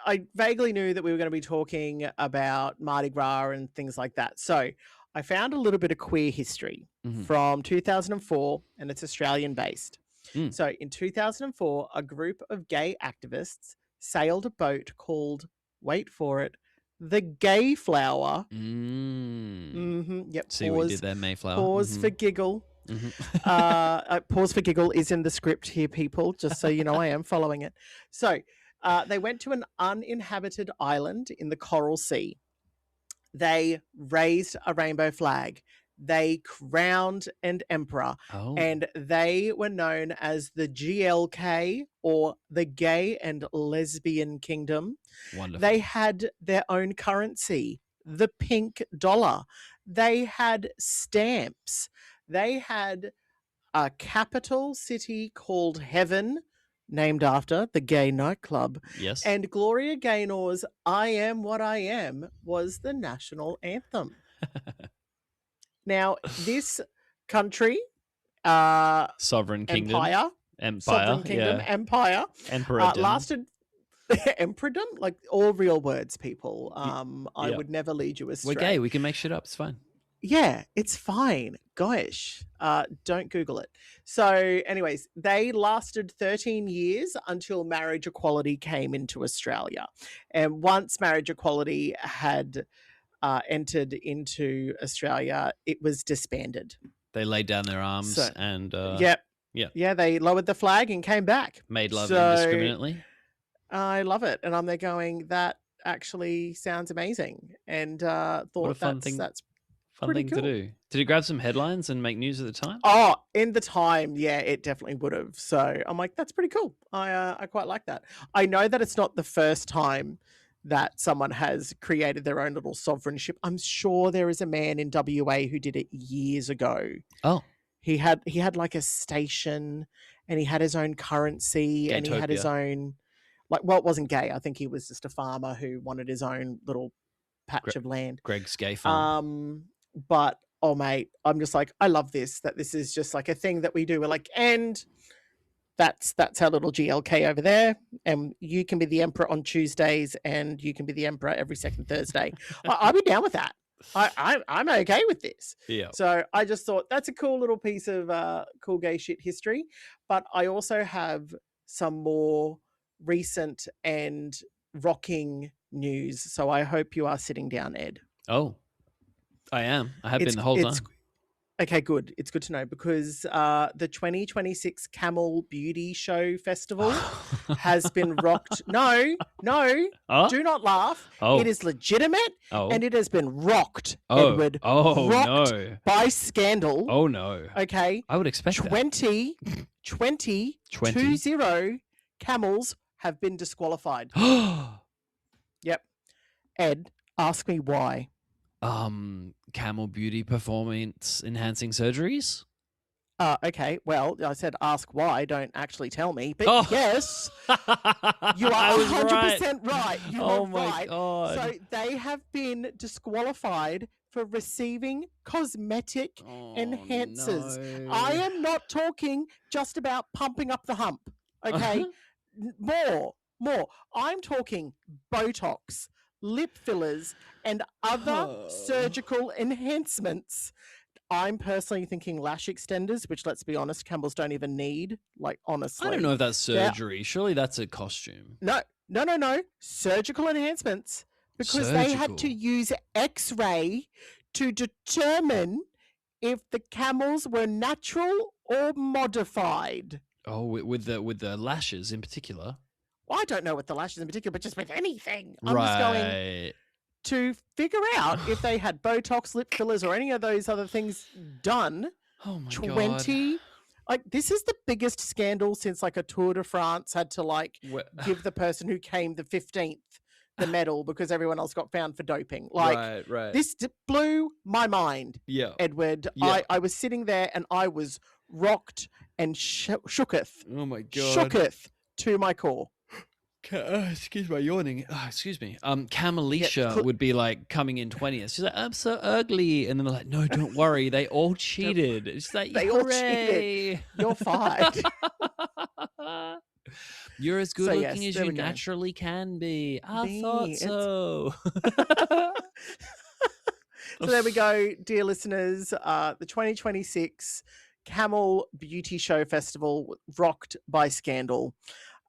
I vaguely knew that we were going to be talking about Mardi Gras and things like that. So I found a little bit of queer history Mm-hmm. from 2004, and it's Australian based. Mm. So in 2004, a group of gay activists sailed a boat called, wait for it, the Gay Flower. Mm. Yep. See what you did there, Mayflower. Pause Mm-hmm. for giggle. Pause for giggle is in the script here, people, just so you know I am following it. So they went to an uninhabited island in the Coral Sea. They raised a rainbow flag. They crowned an emperor, Oh, and they were known as the GLK, or the Gay and Lesbian Kingdom. wonderful. They had their own currency, the pink dollar. They had stamps. They had a capital city called Heaven, named after the gay nightclub. Yes. And Gloria Gaynor's I Am What I Am was the national anthem. Now, this country, Sovereign Kingdom. Empire, Sovereign Kingdom, yeah. Empire, Emperor lasted emperordom, like all real words, people. I yeah. would never lead you astray. We're gay. We can make shit up. It's fine. Yeah, it's fine. Gosh, don't Google it. So, anyways, they lasted 13 years until marriage equality came into Australia. And once marriage equality had entered into Australia, it was disbanded. They laid down their arms and yeah, they lowered the flag and came back. Made love indiscriminately. I love it, and I'm there going, that actually sounds amazing, and thought what a fun that's fun thing to do. Did it grab some headlines and make news at the time? Oh, in the time, yeah, it definitely would have. So I'm like, that's pretty cool. I quite like that. I know that it's not the first time that someone has created their own little sovereignship. I'm sure there is a man in WA who did it years ago. Oh. He had like a station, and he had his own currency, and he had his own, like, well, it wasn't gay. I think he was just a farmer who wanted his own little patch of land. Greg's gay farm. But oh mate, I'm just like, I love this, that this is just like a thing that we do. We're like, and that's our little GLK over there, and you can be the emperor on Tuesdays, and you can be the emperor every second Thursday. I'll be down with that. I'm okay with this. Yeah. So I just thought that's a cool little piece of cool gay shit history. But I also have some more recent and rocking news. So I hope you are sitting down, Ed. Oh, I am. I have been the whole time. Okay, good. It's good to know, because the 2026 Camel Beauty Show Festival has been rocked. No, do not laugh. Oh. It is legitimate, and it has been rocked, Oh. Edward. Oh, rocked no. by scandal. Oh, no. Okay. I would expect 20 camels have been disqualified. Yep. Ed, ask me why. Camel beauty performance enhancing surgeries? Okay, well, I said ask why, don't actually tell me. But yes, you are 100% right. You are right. God. So they have been disqualified for receiving cosmetic enhancers. No. I am not talking just about pumping up the hump, okay? More. I'm talking Botox, lip fillers, and other surgical enhancements. I'm personally thinking lash extenders, which, let's be honest, Campbells don't even need. Like, honestly, I don't know if that's surgery. Surely that's a costume. No. Surgical enhancements, because they had to use X-ray to determine if the camels were natural or modified. Oh, with the lashes in particular. Well, I don't know with the lashes in particular, but just with anything. I'm just going to figure out if they had Botox, lip fillers, or any of those other things done. Oh my 20, God. Like, this is the biggest scandal since, like, a Tour de France had to, like, give the person who came the 15th the medal because everyone else got found for doping. Like, right. This blew my mind, Edward. Yeah. I was sitting there and I was rocked and shooketh. Oh my God. Shooketh to my core. Excuse my yawning. Excuse me. Camelicia would be like coming in 20th. She's like, I'm so ugly. And then they're like, no, don't worry. They all cheated. It's like, they all cheated. You're fired. You're as good looking as you naturally can be. I thought so. So there we go, dear listeners. The 2026 Camel Beauty Show Festival rocked by scandal.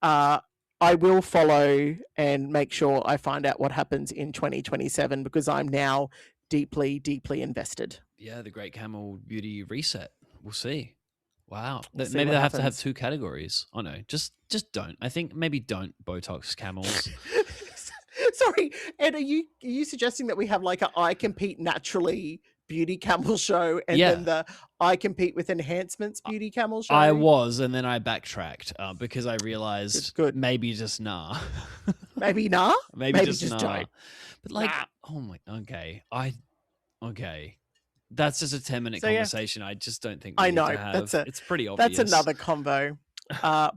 I will follow and make sure I find out what happens in 2027 because I'm now deeply, deeply invested. Yeah, the Great Camel Beauty Reset We'll see. Wow. We'll see Maybe what they'll have to have happens. 2 categories. Oh no, just don't. I think maybe don't Botox camels. Sorry, Ed, are you suggesting that we have like a I compete naturally beauty camel show and then Yeah. the I compete with enhancements beauty camel I show? was, and then I backtracked because I Good, realized good. maybe just nah. Maybe nah. Maybe Maybe just just nah. don't. But like, Nah. oh my, okay. That's just a 10-minute So yeah, conversation. I just don't think we I need to know have. It's pretty that's obvious. another convo.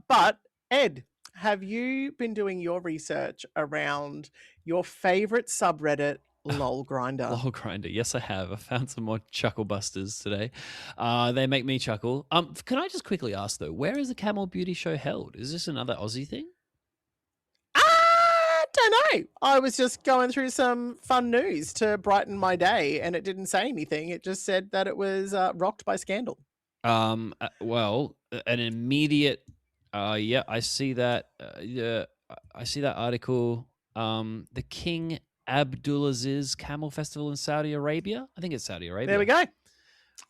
But Ed, have you been doing your research around your favorite subreddit, lol grinder? Lol grinder. Yes, I have. I found some more chuckle busters today. They make me chuckle. Can I just quickly ask though, where is the Camel Beauty Show held? Is this another Aussie thing? I don't know. I was just going through some fun news to brighten my day, and it didn't say anything. It just said that it was rocked by scandal. Well, an immediate. Yeah, I see that. Yeah, I see that article. The King Abdulaziz Camel Festival in Saudi Arabia. I think it's Saudi Arabia. There we go.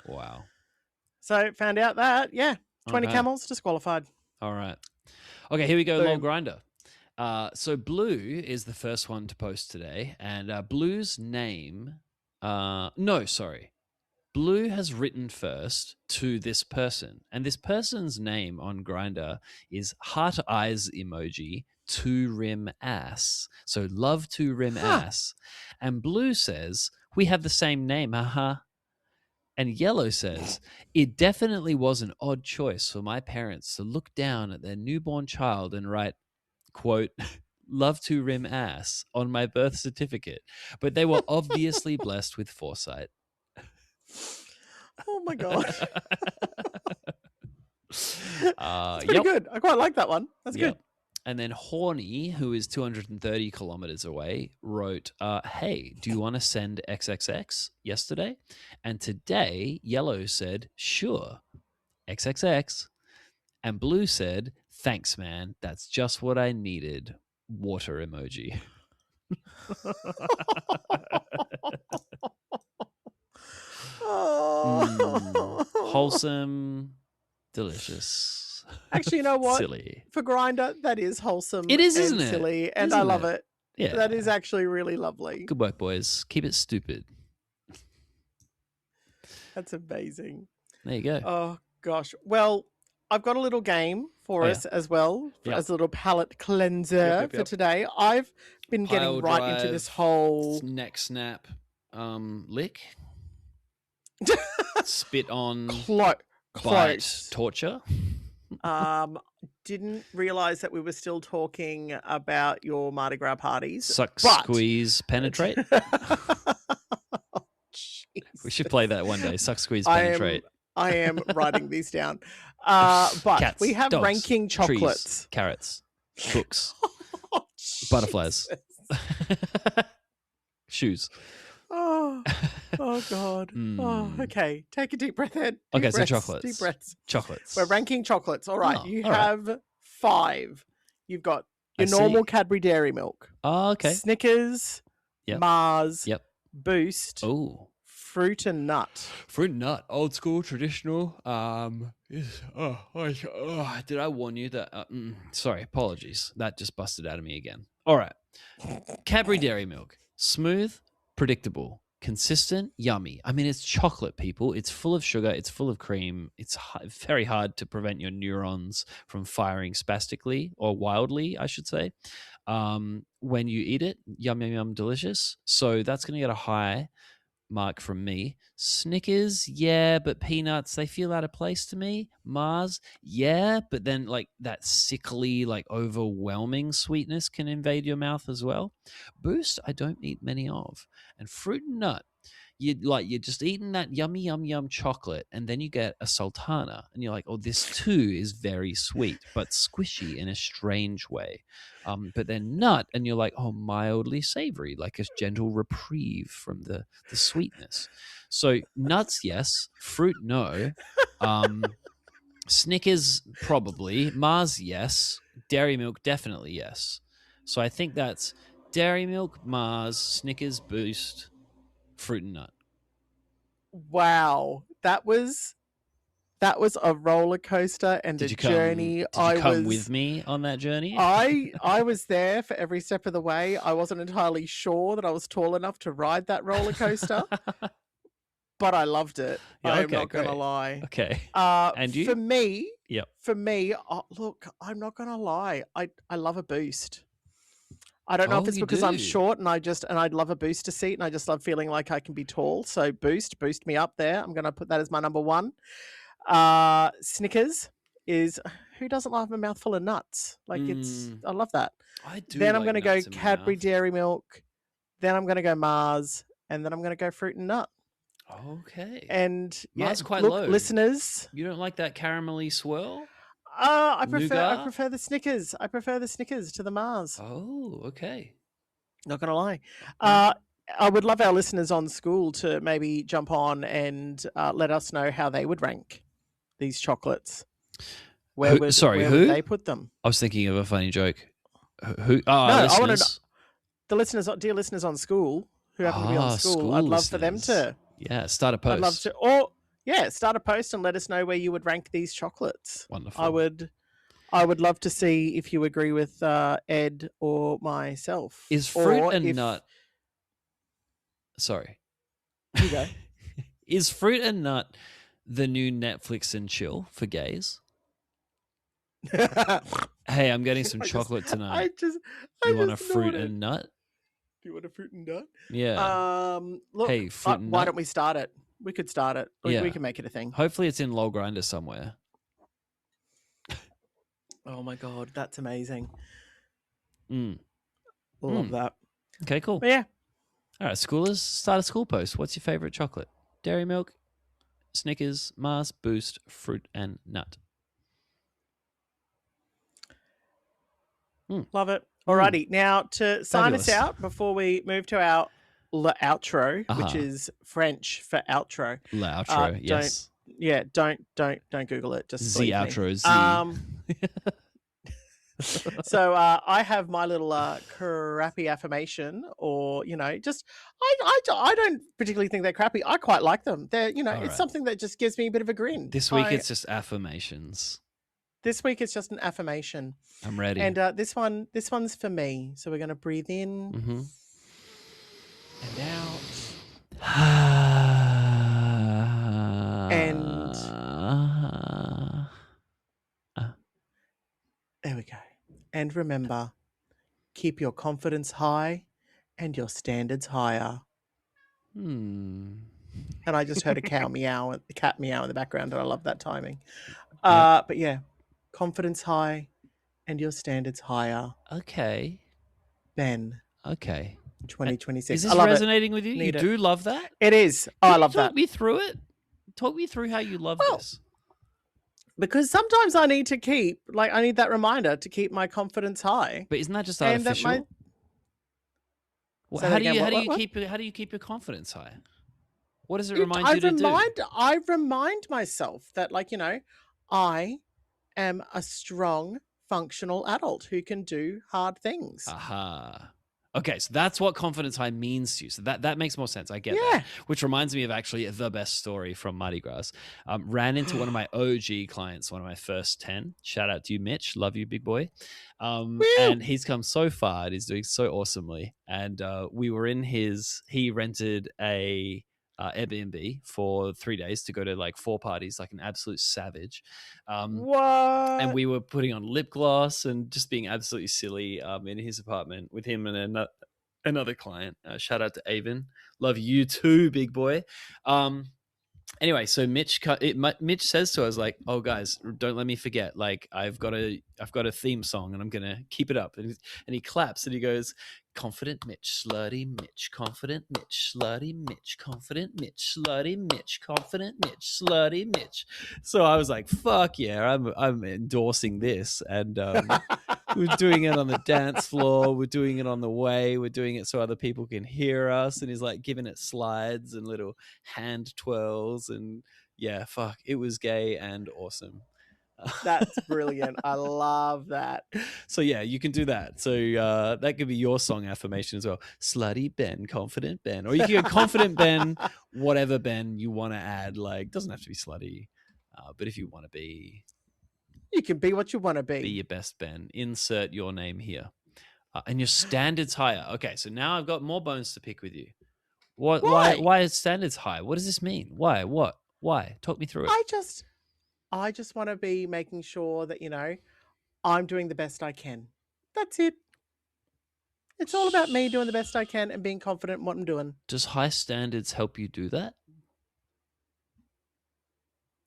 Wow. So found out that 20 Okay. camels disqualified. All right. Okay, here we go. Lol Boom. grinder. So Blue is the first one to post today, and Blue's name. No, sorry. Blue has written first to this person, and this person's name on Grinder is heart eyes emoji to rim ass. So love to rim ass. And Blue says, we have the same name, haha. And Yellow says, it definitely was an odd choice for my parents to look down at their newborn child and write, quote, love to rim ass on my birth certificate. But they were obviously blessed with foresight. Oh my god. That's pretty Yep. good. I quite like that one. That's Yep. good. And then Horny, who is 230 kilometers away, wrote, hey, do you want to send XXX yesterday? And today, Yellow said, sure, XXX. And Blue said, thanks, man. That's just what I needed. Water emoji. Wholesome, delicious. Actually, you know what? Silly. For Grinder, that is wholesome. It is, and isn't it? silly, and Isn't I love it? it. Yeah. That is actually really lovely. Good work, boys. Keep it stupid. That's amazing. There you go. Oh gosh. Well, I've got a little game for us as well, as a little palate cleanser for today. I've been getting right into this whole neck snap lick. Spit on bite close. torture. Didn't realize that we were still talking about your Mardi Gras parties. Suck, squeeze, penetrate. We should play that one day. Suck, squeeze, penetrate. I am writing these down. But Cats, we have dogs, ranking chocolates. Trees, carrots, books, butterflies, shoes. Oh God. Oh, okay. Take a deep breath, Ed. Okay, breaths, so chocolates. Deep breaths. Chocolates. We're ranking chocolates. All right. You all have 5. You've got your normal Cadbury Dairy Milk. Oh, okay. Snickers. Yep. Mars. Yep. Boost. Oh. Fruit and Nut. Fruit and Nut. Old school, traditional. Did I warn you that? Sorry, apologies. That just busted out of me again. All right. Cadbury Dairy Milk. Smooth, predictable, consistent, yummy. I mean, it's chocolate, people. It's full of sugar. It's full of cream. It's very hard to prevent your neurons from firing spastically or wildly, I should say, when you eat it. Yum, yum, yum, delicious. So that's going to get a high mark from me. Snickers, yeah, but peanuts, they feel out of place to me. Mars, yeah, but then like that sickly, like overwhelming sweetness can invade your mouth as well. Boost, I don't eat many of. And Fruit and Nut, you're just eating that yummy yum yum chocolate, and then you get a sultana, and you're like, oh, this too is very sweet but squishy in a strange way. But then nut, and you're like, oh, mildly savory, like a gentle reprieve from the sweetness. So nuts, yes. Fruit, no. Snickers, probably. Mars, yes. Dairy Milk, definitely yes. So I think that's Dairy Milk, Mars, Snickers, Boost, Fruit and Nut. Wow. That was that was a roller coaster and a Did you come? journey. Did you come with me on that journey? I was there for every step of the way. I wasn't entirely sure that I was tall enough to ride that roller coaster, but I loved it. Yeah. I am Okay. not going to Great. lie. Okay. And you? For me, Yep. look, I'm not going to lie. I love a boost. I don't know if Oh, it's you because I'm do. short and I'd love a booster seat and I just love feeling like I can be tall. So boost me up there. I'm going to put that as my number one. Snickers is, who doesn't love a mouthful of nuts? Like I love that. I do Then I'm like going to go nuts in my Cadbury mouth. Dairy Milk. Then I'm going to go Mars, and then I'm going to go Fruit and Nut. Okay. And yeah, Mars quite look, low. listeners, You don't like that caramelly swirl? I Nougat? prefer the Snickers. I prefer the Snickers to the Mars. Oh, okay. Not gonna lie. Okay. I would love our listeners on school to maybe jump on and let us know how they would rank these chocolates. Where would they put them? I was thinking of a funny joke. Who? Oh, No, listeners. I want to the listeners, dear listeners on school who happen to be on school. I'd love for them to. Yeah, start a post. I'd love to, or yeah, start a post and let us know where you would rank these chocolates. Wonderful. I would love to see if you agree with Ed or myself. Is fruit and nut? Sorry. You go. Is fruit and nut the new Netflix and chill for gays? Hey, I'm getting some chocolate tonight. You want a fruit and nut? Do you want a fruit and nut? Yeah. Look, hey, fruit and why nut? don't we start it? We could start it. We can make it a thing. Hopefully it's in Lol Grinder somewhere. Oh my God, that's amazing. Love that. Okay, cool. But yeah. All right, schoolers, start a school post. What's your favorite chocolate? Dairy Milk, Snickers, Mars, Boost, Fruit and Nut. Love it. Alrighty, now to sign us out before we move to our outro, which is French for outro. Outro, yes. Don't Google it. Just Z outro. So I have my little crappy affirmation, or just I don't particularly think they're crappy. I quite like them. They're it's something that just gives me a bit of a grin. This week it's just affirmations. This week it's just an affirmation. I'm ready. And this one's for me. So we're going to breathe in and out. And there we go. And remember, keep your confidence high and your standards higher. And I just heard a cat meow in the background, and I love that timing. But yeah, confidence high and your standards higher. Okay. Ben. Okay. 2026. Is this resonating with you? You do love that? It is. Oh, I love that. Talk me through it. Talk me through how you love this. Because sometimes I need that reminder to keep my confidence high. But isn't that just artificial? How do you keep your confidence high? What does it remind you to do? I remind myself that, I am a strong, functional adult who can do hard things. Aha. Okay, so that's what confidence high means to you. So that makes more sense. I get that. Which reminds me of actually the best story from Mardi Gras. Ran into one of my OG clients, one of my first 10. Shout out to you, Mitch. Love you, big boy. And he's come so far. He's doing so awesomely. And we were in he rented a Airbnb for 3 days to go to 4 parties, like an absolute savage. What? And we were putting on lip gloss and just being absolutely silly in his apartment with him and another client. Shout out to Avon. Love you too, big boy. Anyway, so Mitch says to us, "Oh guys, don't let me forget. I've got a theme song and I'm gonna keep it up." And he claps and he goes, "Confident Mitch, slutty Mitch, confident Mitch, slutty Mitch, confident Mitch, slutty Mitch, confident Mitch, slutty Mitch." So I was like, "Fuck yeah, I'm endorsing this." And we're doing it on the dance floor. We're doing it on the way. We're doing it so other people can hear us. And he's giving it slides and little hand twirls. And yeah, fuck, it was gay and awesome. That's brilliant. I love that. So yeah, you can do that. So that could be your song affirmation as well. Slutty Ben, confident Ben. Or you can go confident Ben, whatever Ben you want to add. Doesn't have to be slutty. But if you want to be You can be what you want to be be. your best, Ben, insert your name here. And your standards higher. Okay, so now I've got more bones to pick with you. What? Why? Why? Why is standards high? What does this mean? Why? What? Why? Talk me through it. I just want to be making sure that, I'm doing the best I can. That's it. It's all about me doing the best I can and being confident in what I'm doing. Does high standards help you do that?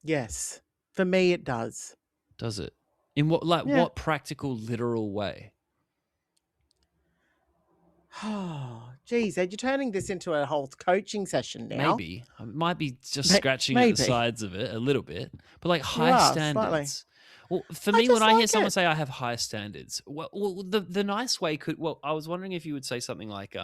Yes. For me, it does. Does it? In what, like, Yeah. what practical, literal way? Oh, geez, Ed, you're turning this into a whole coaching session now. Maybe I might be just scratching at the Maybe. sides of it a little bit, but like You high are, slightly. standards. Well, for I me, when just I hear like someone it. say I have high standards, well, the nice way could. Well, I was wondering if you would say something like,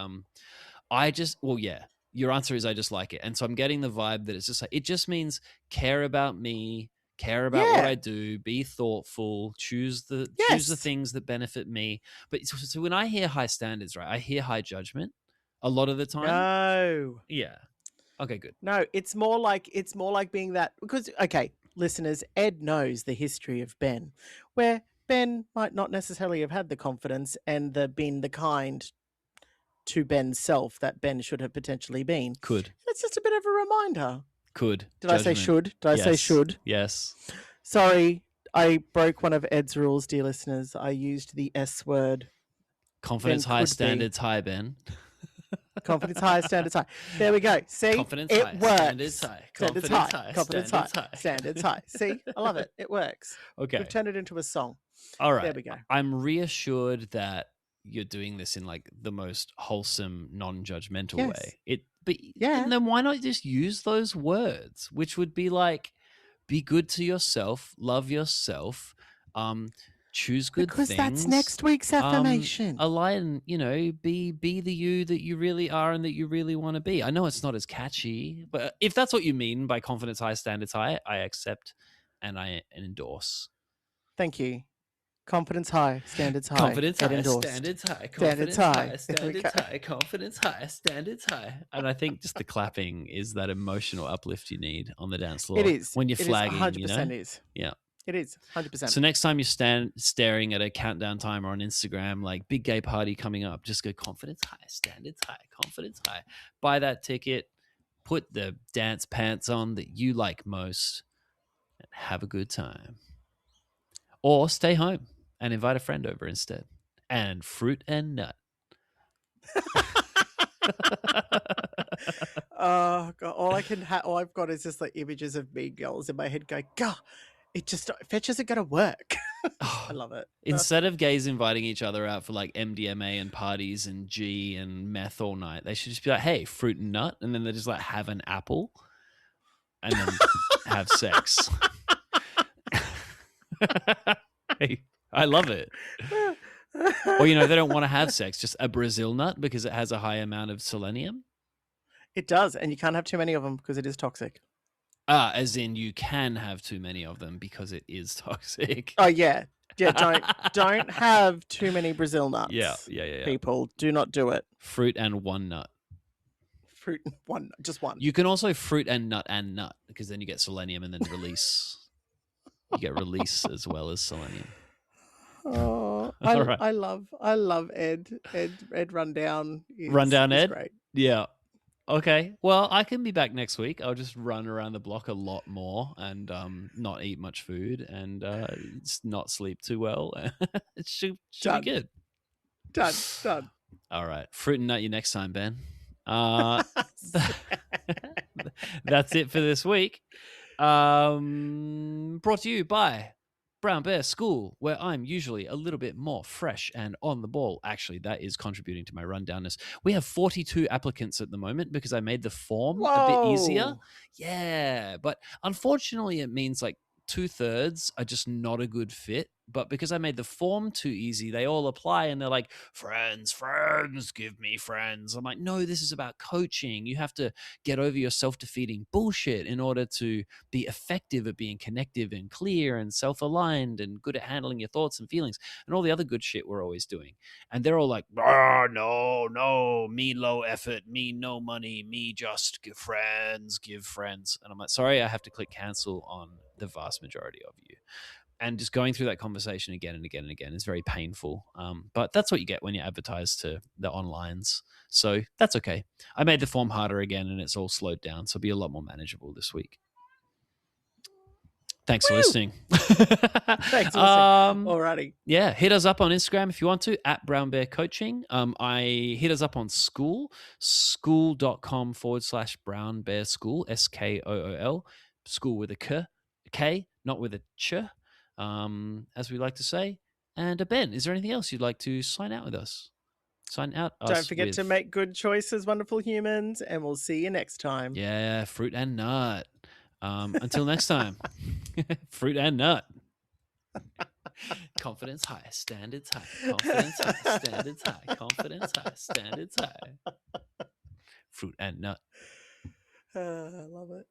I just. Well, yeah. Your answer is I just like it, and so I'm getting the vibe that it's just like it just means care about me, care about what Yeah. I do, be thoughtful, choose the Yes. things that benefit me. But so when I hear high standards, right, I hear high judgment a lot of the time. No. Yeah. Okay, good. No, it's more like being that, because okay, listeners, Ed knows the history of Ben, where Ben might not necessarily have had the confidence and been the kind to Ben's self that Ben should have potentially been. Could. It's just a bit of a reminder. Could. Did I say should? Did I say should? Yes. Sorry, I broke one of Ed's rules, dear listeners. I used the S word. Confidence Ben high, could be. standards high, Ben. Confidence high, standards high. There we go. See, Confidence it high, works. standards high. Standards Confidence high. high, Confidence standards high. high. Standards high. See, I love it. It works. Okay. We've turned it into a song. All right. There we go. I'm reassured that you're doing this in like the most wholesome, non-judgmental Yes. way. But Yeah. and then why not just use those words, which would be like, be good to yourself, love yourself, choose good Because things. that's next week's affirmation. Align, be the you that you really are and that you really want to be. I know it's not as catchy, but if that's what you mean by confidence high, standards high, I accept and I endorse. Thank you. Confidence high, standards high. Confidence Get high, endorsed. standards high. Standards Confidence high. high, There we standards go. high. Confidence high, standards high. And I think just the clapping is that emotional uplift you need on the dance floor. It is. When you're flagging, 100% is. Yeah. It is. 100%. So next time you're staring at a countdown timer on Instagram, like big gay party coming up, just go confidence high, standards high, confidence high. Buy that ticket, put the dance pants on that you like most, and have a good time. Or stay home and invite a friend over instead. And fruit and nut. Oh God! All I've got is just like images of mean girls in my head going, "God, fetch isn't gonna work." I love it. Instead of gays inviting each other out for like MDMA and parties and G and meth all night, they should just be like, "Hey, fruit and nut," and then they just like have an apple and then have sex. Hey, I love it. Or they don't want to have sex, just a Brazil nut because it has a high amount of selenium. It does, and you can't have too many of them because it is toxic. As in you can have too many of them because it is toxic. Oh yeah. Don't have too many Brazil nuts. Yeah. People, do not do it. Fruit and one nut. Fruit and one, just one. You can also fruit and nut because then you get selenium and then release. You get release as well as selenium. Oh, Right. I love Ed. Ed Rundown. Rundown Ed? Great. Yeah. Okay. Well, I can be back next week. I'll just run around the block a lot more and not eat much food and not sleep too well. It should be good. Done. All right. Fruit and nut you next time, Ben. That's it for this week. Brought to you by Brown Bear School, where I'm usually a little bit more fresh and on the ball. Actually, that is contributing to my rundownness. We have 42 applicants at the moment because I made the form a bit easier. Yeah, but unfortunately, it means like 2/3 are just not a good fit But because I made the form too easy, they all apply and they're like, friends, friends, give me friends. I'm like, no, this is about coaching. You have to get over your self defeating bullshit in order to be effective at being connective and clear and self aligned and good at handling your thoughts and feelings and all the other good shit we're always doing. And they're all like, oh, no, no, me low effort, me no money, me just give friends, give friends. And I'm like, sorry, I have to click cancel on the vast majority of you. And just going through that conversation again and again and again is very painful. But that's what you get when you advertise to the onlines. So that's okay. I made the form harder again and it's all slowed down. So it'll be a lot more manageable this week. Thanks for Woo! listening. Thanks for listening. Alrighty. Yeah, hit us up on Instagram if you want to, at Brown Bear Coaching. I hit us up on school.com/Brown Bear School, SKOOL, school with a K, not with a ch, as we like to say. And Ben, is there anything else you'd like to sign out with us? Sign out us Don't forget with. to make good choices, wonderful humans, and we'll see you next time. Yeah, fruit and nut. Until next time, fruit and nut. Confidence high, standards high. Confidence high, standards high. Confidence high, standards high. Fruit and nut. I love it.